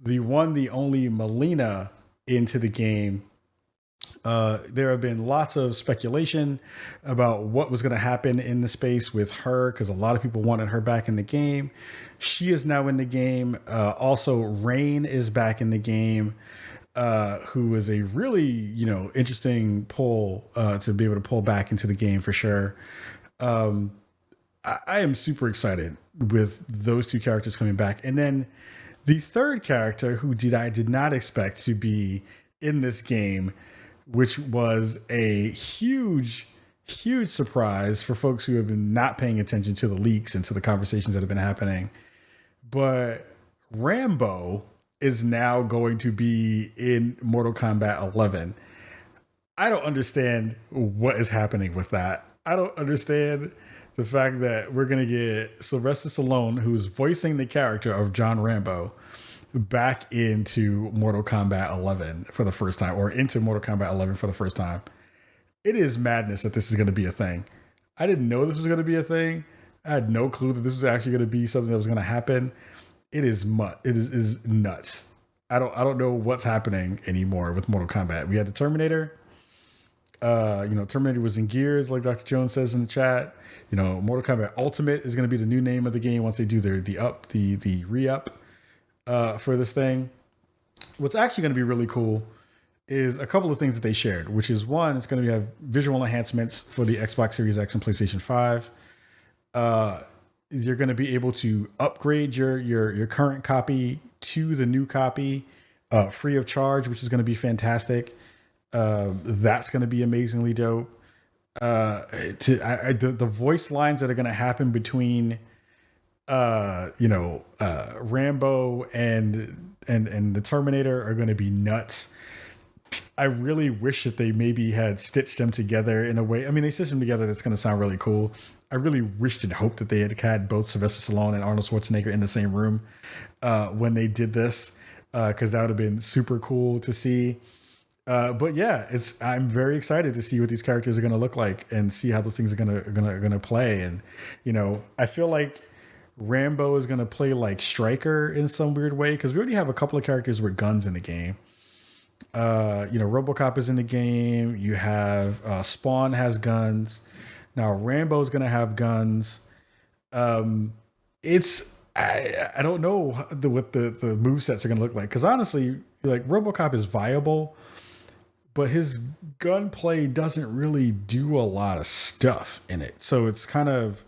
the only Melina into the game. There have been lots of speculation about what was going to happen in the space with her, because a lot of people wanted her back in the game. She is now in the game. Also, Rain is back in the game, who is a really, interesting pull to be able to pull back into the game for sure. I am super excited with those 2 characters coming back. And then the third character who I did not expect to be in this game, which was a huge, huge surprise for folks who have been not paying attention to the leaks and to the conversations that have been happening. But Rambo is now going to be in Mortal Kombat 11. I don't understand what is happening with that. I don't understand the fact that we're going to get Sylvester Stallone, who's voicing the character of John Rambo, back into Mortal Kombat 11 for the first time, or into Mortal Kombat 11 for the first time. It is madness that this is going to be a thing. I didn't know this was going to be a thing. I had no clue that this was actually going to be something that was going to happen. It is nuts. I don't know what's happening anymore with Mortal Kombat. We had the Terminator. Terminator was in gears, like Dr. Jones says in the chat. Mortal Kombat Ultimate is going to be the new name of the game once they do the re-up for this thing. What's actually going to be really cool is a couple of things that they shared, which is one, it's going to have visual enhancements for the Xbox Series X and PlayStation 5. You're going to be able to upgrade your current copy to the new copy free of charge, which is going to be fantastic. That's going to be amazingly dope. The voice lines that are going to happen between Rambo and the Terminator are going to be nuts. I really wish that they maybe had stitched them together in a way. I mean, they stitched them together. That's going to sound really cool. I really wished and hoped that they had both Sylvester Stallone and Arnold Schwarzenegger in the same room when they did this, because that would have been super cool to see. But yeah, I'm very excited to see what these characters are going to look like and see how those things are going to play. And I feel like Rambo is going to play like Stryker in some weird way, because we already have a couple of characters with guns in the game. RoboCop is in the game. You have Spawn has guns. Now Rambo is going to have guns. I don't know what the movesets are going to look like, because honestly, like, RoboCop is viable, but his gunplay doesn't really do a lot of stuff in it. So it's kind of,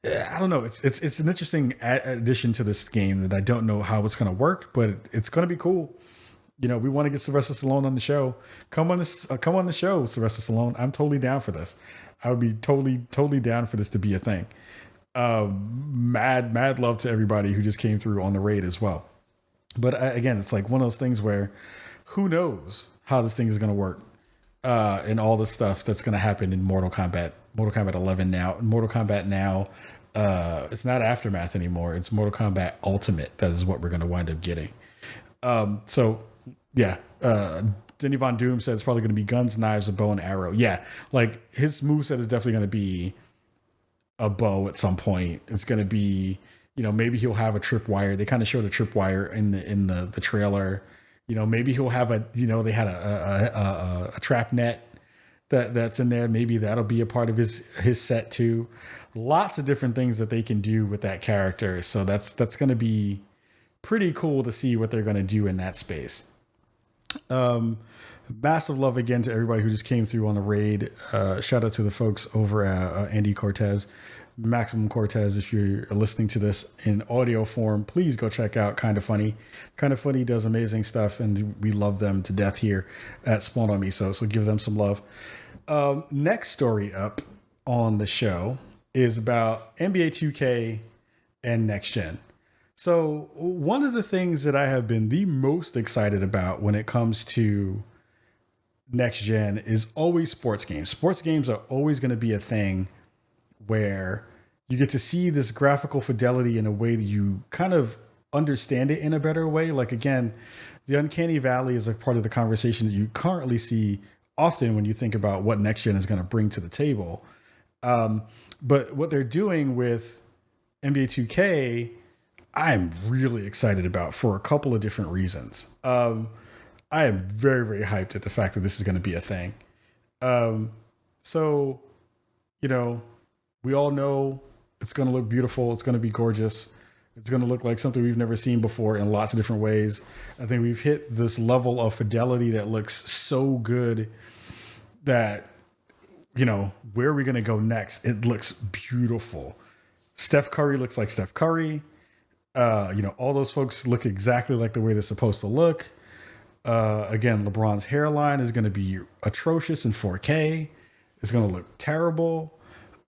I don't know. It's an interesting addition to this game that I don't know how it's going to work, but it's going to be cool. We want to get Sylvester Stallone on the show. Come on the show, Sylvester Stallone. I'm totally down for this. I would be totally down for this to be a thing. Mad love to everybody who just came through on the raid as well. But again, it's like one of those things where who knows how this thing is going to work, and all the stuff that's going to happen in Mortal Kombat 11 now. Mortal Kombat now, it's not Aftermath anymore. It's Mortal Kombat Ultimate. That is what we're going to wind up getting. Denny Von Doom said it's probably going to be guns, knives, a bow, and arrow. Yeah, like his moveset is definitely going to be a bow at some point. It's going to be, maybe he'll have a tripwire. They kind of showed a tripwire in the trailer. Maybe he'll have they had a trap net that's in there. Maybe that'll be a part of his set too. Lots of different things that they can do with that character. So that's going to be pretty cool to see what they're going to do in that space. Massive love again to everybody who just came through on the raid. Shout out to the folks over at Andy Cortez, Maximum Cortez. If you're listening to this in audio form, please go check out Kind of Funny. Kind of Funny does amazing stuff, and we love them to death here at Spawn on Me. So give them some love. Next story up on the show is about NBA 2K and Next Gen. So one of the things that I have been the most excited about when it comes to Next Gen is always sports games. Sports games are always going to be a thing where you get to see this graphical fidelity in a way that you kind of understand it in a better way. Like, again, the uncanny valley is a part of the conversation that you currently see often when you think about what Next Gen is going to bring to the table. But what they're doing with NBA 2K, I'm really excited about for a couple of different reasons. I am very, very hyped at the fact that this is going to be a thing. We all know it's going to look beautiful. It's going to be gorgeous. It's going to look like something we've never seen before in lots of different ways. I think we've hit this level of fidelity that looks so good that, where are we going to go next? It looks beautiful. Steph Curry looks like Steph Curry. All those folks look exactly like the way they're supposed to look. Again, LeBron's hairline is going to be atrocious in 4K. It's going to look terrible.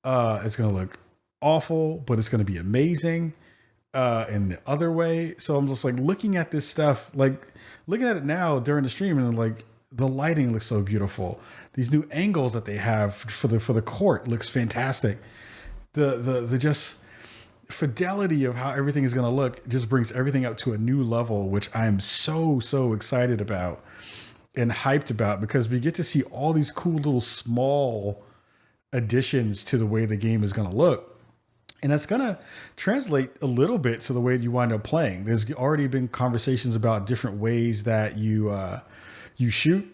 It's going to look awful, but it's going to be amazing in the other way. So I'm just like looking at this stuff, like looking at it now during the stream, and like the lighting looks so beautiful. These new angles that they have for the court looks fantastic. the just fidelity of how everything is going to look just brings everything up to a new level, which I'm so excited about and hyped about, because we get to see all these cool little small additions to the way the game is going to look. And that's going to translate a little bit to the way you wind up playing. There's already been conversations about different ways that you shoot.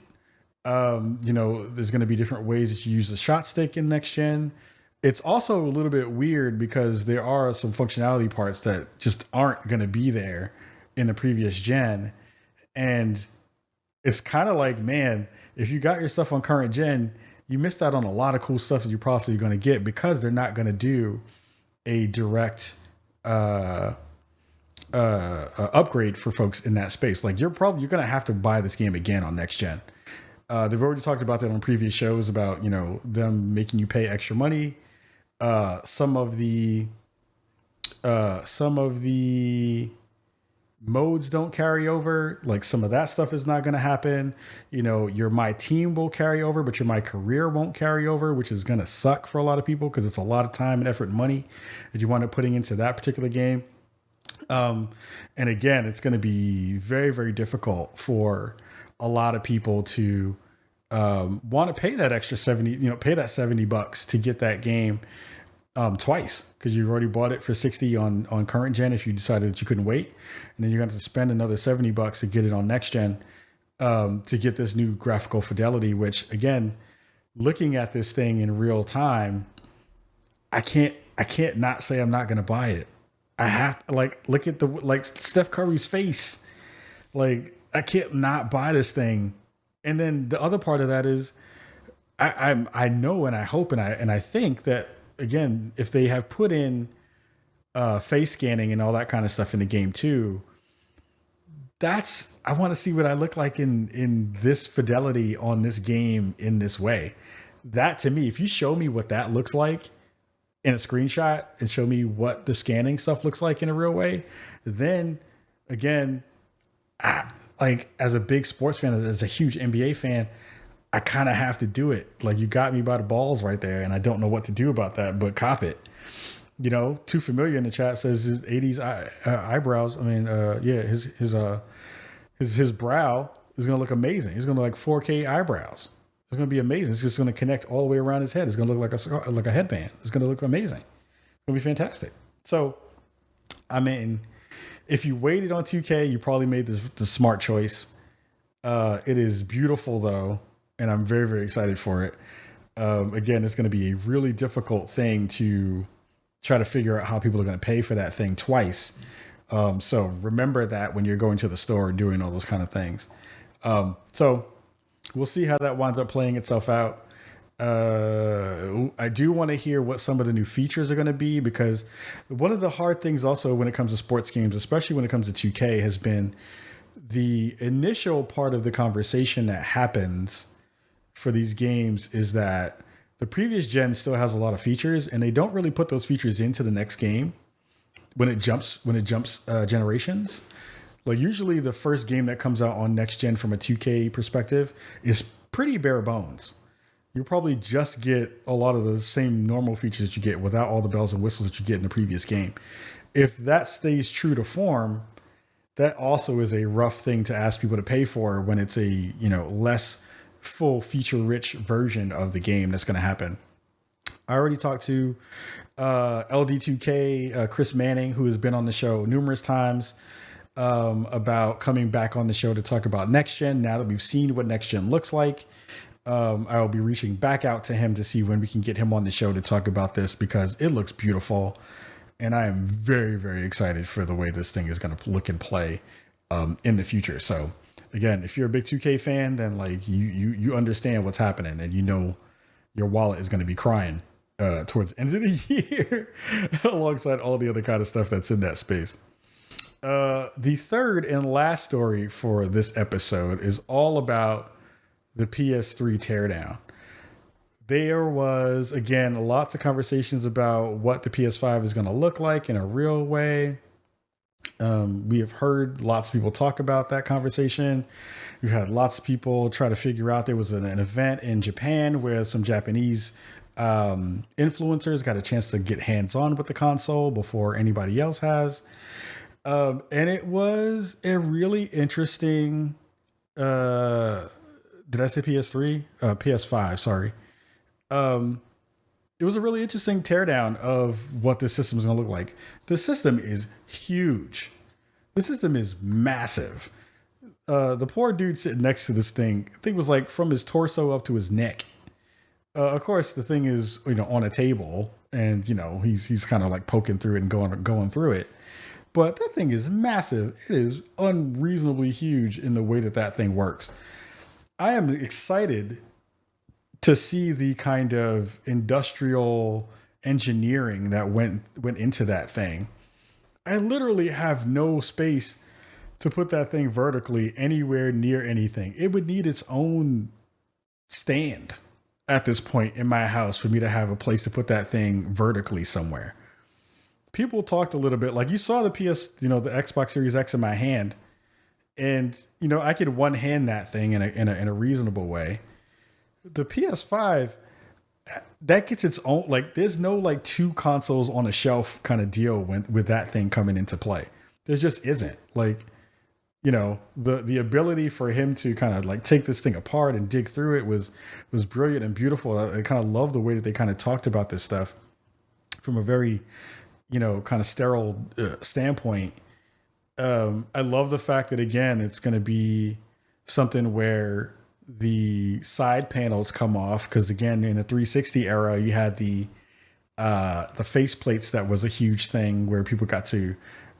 There's going to be different ways that you use the shot stick in next gen. It's also a little bit weird because there are some functionality parts that just aren't going to be there in the previous gen. And it's kind of like, man, if you got your stuff on current gen, you missed out on a lot of cool stuff that you're possibly going to get, because they're not going to do a direct upgrade for folks in that space. Like you're going to have to buy this game again on next gen. They've already talked about that on previous shows about, them making you pay extra money. Some of the modes don't carry over. Like some of that stuff is not going to happen. Your My Team will carry over, but your My Career won't carry over, which is going to suck for a lot of people, because it's a lot of time and effort and money that you wind up putting into that particular game. And again, it's going to be very, very difficult for a lot of people to want to pay that extra 70, pay that $70 to get that game twice, because you've already bought it for 60 on current gen if you decided that you couldn't wait, and then you're going to have to spend another $70 to get it on next gen to get this new graphical fidelity, which again, looking at this thing in real time, I can't not say I'm not going to buy it. I have to look at Steph Curry's face. Like, I can't not buy this thing. And then the other part of that is I know, and I hope, and I think that, again, if they have put in face scanning and all that kind of stuff in the game too, I want to see what I look like in this fidelity on this game in this way. That, to me, if you show me what that looks like in a screenshot and show me what the scanning stuff looks like in a real way, then again, as a big sports fan, as a huge NBA fan, I kind of have to do it. Like, you got me by the balls right there, and I don't know what to do about that, but cop it. Too Familiar in the chat says his 80s eyebrows. I mean, his brow is going to look amazing. He's going to look like 4K eyebrows. It's going to be amazing. It's just going to connect all the way around his head. It's going to look like a headband. It's going to look amazing. It's going to be fantastic. So, I mean, if you waited on 2K, you probably made the smart choice. It is beautiful though, and I'm very, very excited for it. Again, it's going to be a really difficult thing to try to figure out how people are going to pay for that thing twice. So remember that when you're going to the store doing all those kind of things. So we'll see how that winds up playing itself out. I do want to hear what some of the new features are going to be, because one of the hard things also when it comes to sports games, especially when it comes to 2K, has been the initial part of the conversation that happens for these games is that the previous gen still has a lot of features, and they don't really put those features into the next game when it jumps generations. Like, usually the first game that comes out on next gen from a 2K perspective is pretty bare bones. You'll probably just get a lot of the same normal features that you get without all the bells and whistles that you get in the previous game. If that stays true to form, that also is a rough thing to ask people to pay for when it's a, less full feature rich version of the game that's going to happen. I already talked to LD2K, Chris Manning, who has been on the show numerous times, about coming back on the show to talk about next gen. Now that we've seen what next gen looks like, I will be reaching back out to him to see when we can get him on the show to talk about this, because it looks beautiful. And I am very, very excited for the way this thing is going to look and play in the future. So again, if you're a big 2K fan, then like you understand what's happening, and your wallet is going to be crying towards the end of the year alongside all the other kind of stuff that's in that space. The third and last story for this episode is all about the PS3 teardown. There was, again, lots of conversations about what the PS5 is going to look like in a real way. We have heard lots of people talk about that conversation. We've had lots of people try to figure out. There was an event in Japan where some Japanese influencers got a chance to get hands-on with the console before anybody else has. And it was a really interesting, did I say PS3? PS5, sorry. It was a really interesting teardown of what this system is going to look like. The system is huge. The system is massive. The poor dude sitting next to this thing, I think it was like from his torso up to his neck. Of course, the thing is, on a table, and he's kind of like poking through it and going through it. But that thing is massive. It is unreasonably huge in the way that thing works. I am excited to see the kind of industrial engineering that went into that thing. I literally have no space to put that thing vertically anywhere near anything. It would need its own stand at this point in my house for me to have a place to put that thing vertically somewhere. People talked a little bit, like you saw the the Xbox Series X in my hand, and I could one hand that thing in a reasonable way. The PS5, that gets its own, like there's no like two consoles on a shelf kind of deal with that thing coming into play. There just isn't. Like, the ability for him to kind of like take this thing apart and dig through it was brilliant and beautiful. I kind of love the way that they kind of talked about this stuff from a very, kind of sterile standpoint. I love the fact that, again, it's going to be something where the side panels come off, because again, in the 360 era, you had the face plates. That was a huge thing where people got to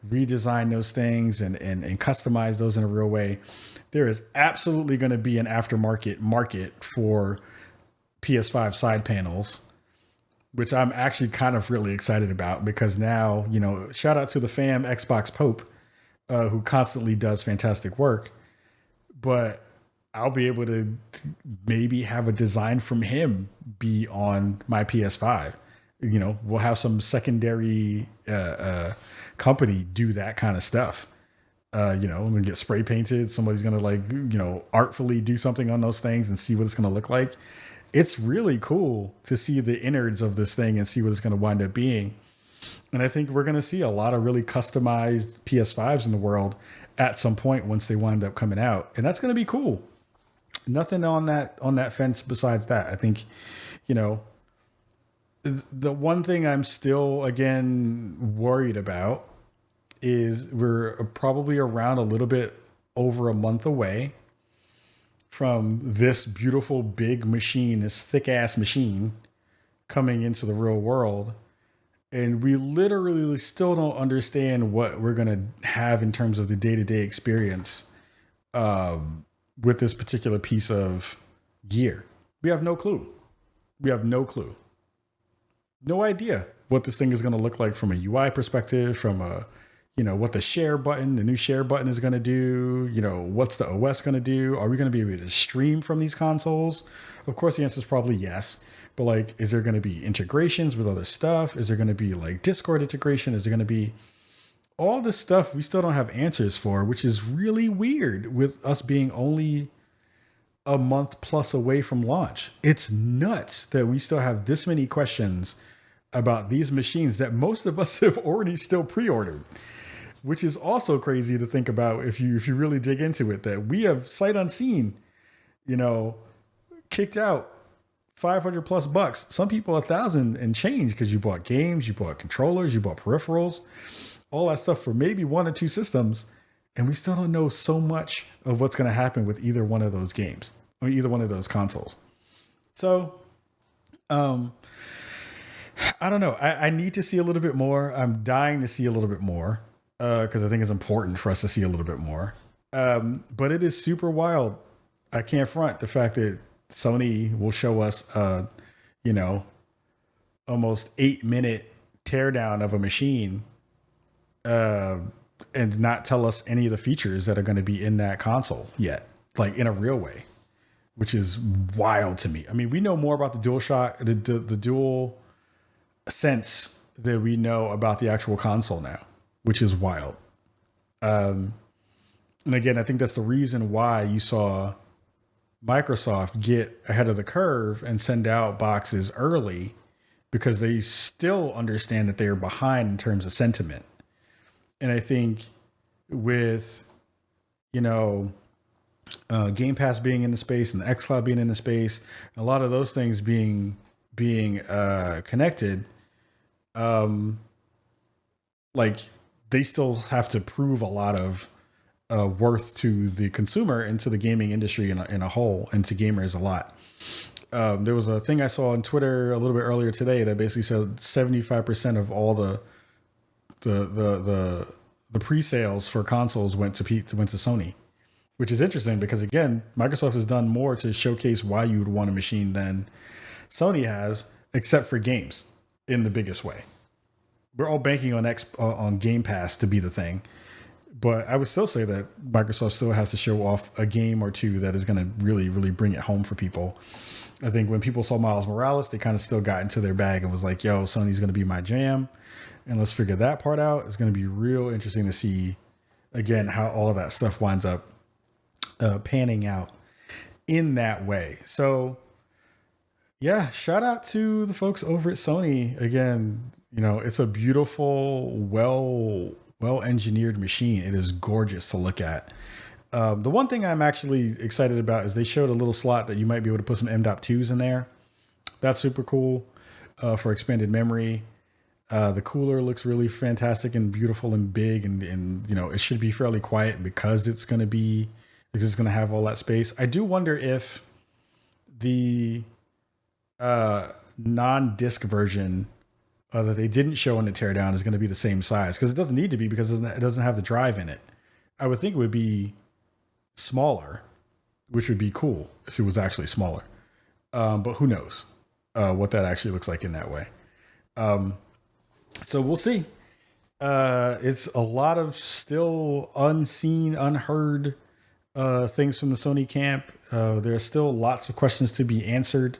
redesign those things and customize those in a real way. There is absolutely going to be an aftermarket market for PS5 side panels, which I'm actually kind of really excited about, because now, shout out to the fam Xbox Pope, who constantly does fantastic work, but I'll be able to maybe have a design from him be on my PS5. We'll have some secondary company do that kind of stuff. And get spray painted. Somebody's going to artfully do something on those things and see what it's going to look like. It's really cool to see the innards of this thing and see what it's going to wind up being. And I think we're going to see a lot of really customized PS5s in the world at some point once they wind up coming out. And that's going to be cool. Nothing on that fence besides that. I think, the one thing I'm still, again, worried about is we're probably around a little bit over a month away from this beautiful big machine, this thick ass machine coming into the real world. And we literally still don't understand what we're going to have in terms of the day-to-day experience with this particular piece of gear. We have no clue. No idea what this thing is going to look like from a UI perspective, from a, what the new share button is going to do, what's the OS going to do? Are we going to be able to stream from these consoles? Of course, the answer is probably yes. But like, is there going to be integrations with other stuff? Is there going to be like Discord integration? Is there going to be all this stuff we still don't have answers for, which is really weird with us being only a month plus away from launch. It's nuts that we still have this many questions about these machines that most of us have already still pre-ordered, which is also crazy to think about if you really dig into it, that we have sight unseen, kicked out $500+ Some people $1,000 and change, because you bought games, you bought controllers, you bought peripherals, all that stuff for maybe one or two systems. And we still don't know so much of what's going to happen with either one of those games or either one of those consoles. So, I don't know. I need to see a little bit more. I'm dying to see a little bit more because I think it's important for us to see a little bit more. But it is super wild. I can't front the fact that Sony will show us, almost 8-minute teardown of a machine and not tell us any of the features that are going to be in that console yet, like in a real way, which is wild to me. I mean, we know more about the DualShock, the Dual Sense than we know about the actual console now, which is wild. And again, I think that's the reason why you saw Microsoft get ahead of the curve and send out boxes early because they still understand that they're behind in terms of sentiment. And I think with, Game Pass being in the space and the xCloud being in the space, a lot of those things being connected, like they still have to prove a lot of worth to the consumer and to the gaming industry in a whole, and to gamers a lot. There was a thing I saw on Twitter a little bit earlier today that basically said 75% of all the pre-sales for consoles went to Sony, which is interesting because, again, Microsoft has done more to showcase why you would want a machine than Sony has, except for games in the biggest way. We're all banking on Game Pass to be the thing. But I would still say that Microsoft still has to show off a game or two that is going to really, really bring it home for people. I think when people saw Miles Morales, they kind of still got into their bag and was like, yo, Sony's going to be my jam. And let's figure that part out. It's going to be real interesting to see, again, how all of that stuff winds up panning out in that way. So, yeah, shout out to the folks over at Sony. Again, it's a beautiful, well-engineered machine. It is gorgeous to look at. The one thing I'm actually excited about is they showed a little slot that you might be able to put some M.2s in there. That's super cool for expanded memory. The cooler looks really fantastic and beautiful and big, and it should be fairly quiet because it's going to have all that space. I do wonder if the non-disc version that they didn't show in the teardown is going to be the same size, because it doesn't need to be, because it doesn't have the drive in it. I would think it would be smaller, which would be cool if it was actually smaller. But who knows what that actually looks like in that way. So we'll see. It's a lot of still unseen, unheard things from the Sony camp. There are still lots of questions to be answered.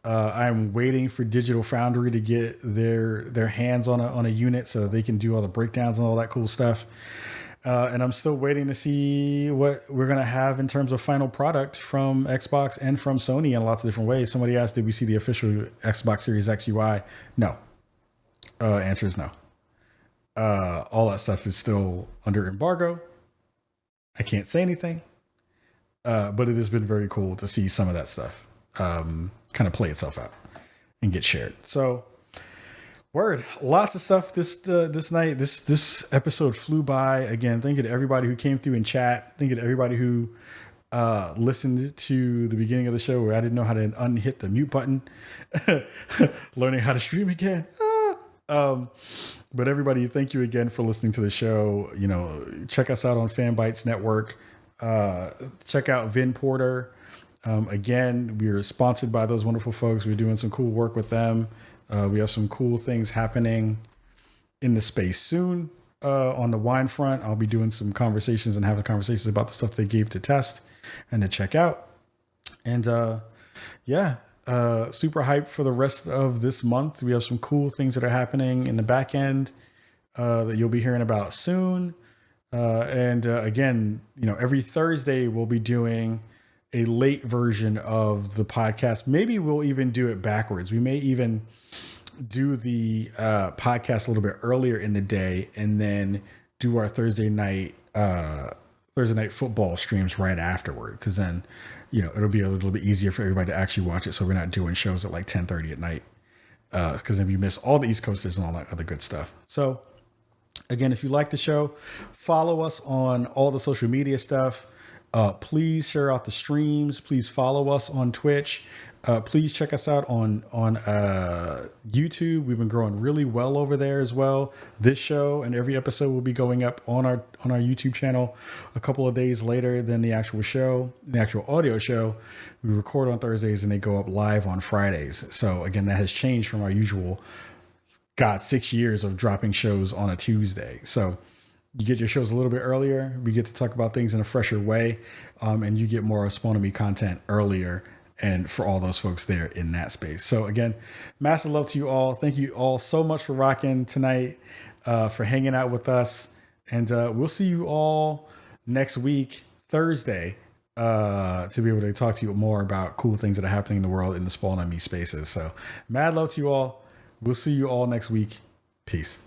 I'm waiting for Digital Foundry to get their hands on a unit so that they can do all the breakdowns and all that cool stuff. And I'm still waiting to see what we're going to have in terms of final product from Xbox and from Sony in lots of different ways. Somebody asked, did we see the official Xbox Series X UI? No. Answer is no. All that stuff is still under embargo. I can't say anything. But it has been very cool to see some of that stuff kind of play itself out and get shared. So, word, lots of stuff this night. This episode flew by. Again, thank you to everybody who came through in chat. Thank you to everybody who listened to the beginning of the show where I didn't know how to unhit the mute button. Learning how to stream again. But everybody, thank you again for listening to the show. Check us out on Fanbytes Network. Check out Vin Porter. Again, we are sponsored by those wonderful folks. We're doing some cool work with them. We have some cool things happening in the space soon. On the wine front, I'll be doing some conversations and having conversations about the stuff they gave to test and to check out. And super hyped for the rest of this month. We have some cool things that are happening in the back end that you'll be hearing about soon. Again, every Thursday we'll be doing a late version of the podcast. Maybe we'll even do it backwards. We may even do the podcast a little bit earlier in the day and then do our Thursday night football streams right afterward. Because then, it'll be a little bit easier for everybody to actually watch it. So we're not doing shows at like 10:30 at night. Because then you miss all the East Coasters and all that other good stuff. So again, if you like the show, follow us on all the social media stuff. Please share out the streams. Please follow us on Twitch. Please check us out on YouTube. We've been growing really well over there as well. This show and every episode will be going up on our YouTube channel a couple of days later than the actual show, the actual audio show. We record on Thursdays and they go up live on Fridays. So again, that has changed from our usual 6 years of dropping shows on a Tuesday. So you get your shows a little bit earlier. We get to talk about things in a fresher way. And you get more Spawn content earlier, and for all those folks there in that space. So again, massive love to you all. Thank you all so much for rocking tonight, for hanging out with us. And we'll see you all next week, Thursday, to be able to talk to you more about cool things that are happening in the world in the Spawn on Me spaces. So mad love to you all. We'll see you all next week. Peace.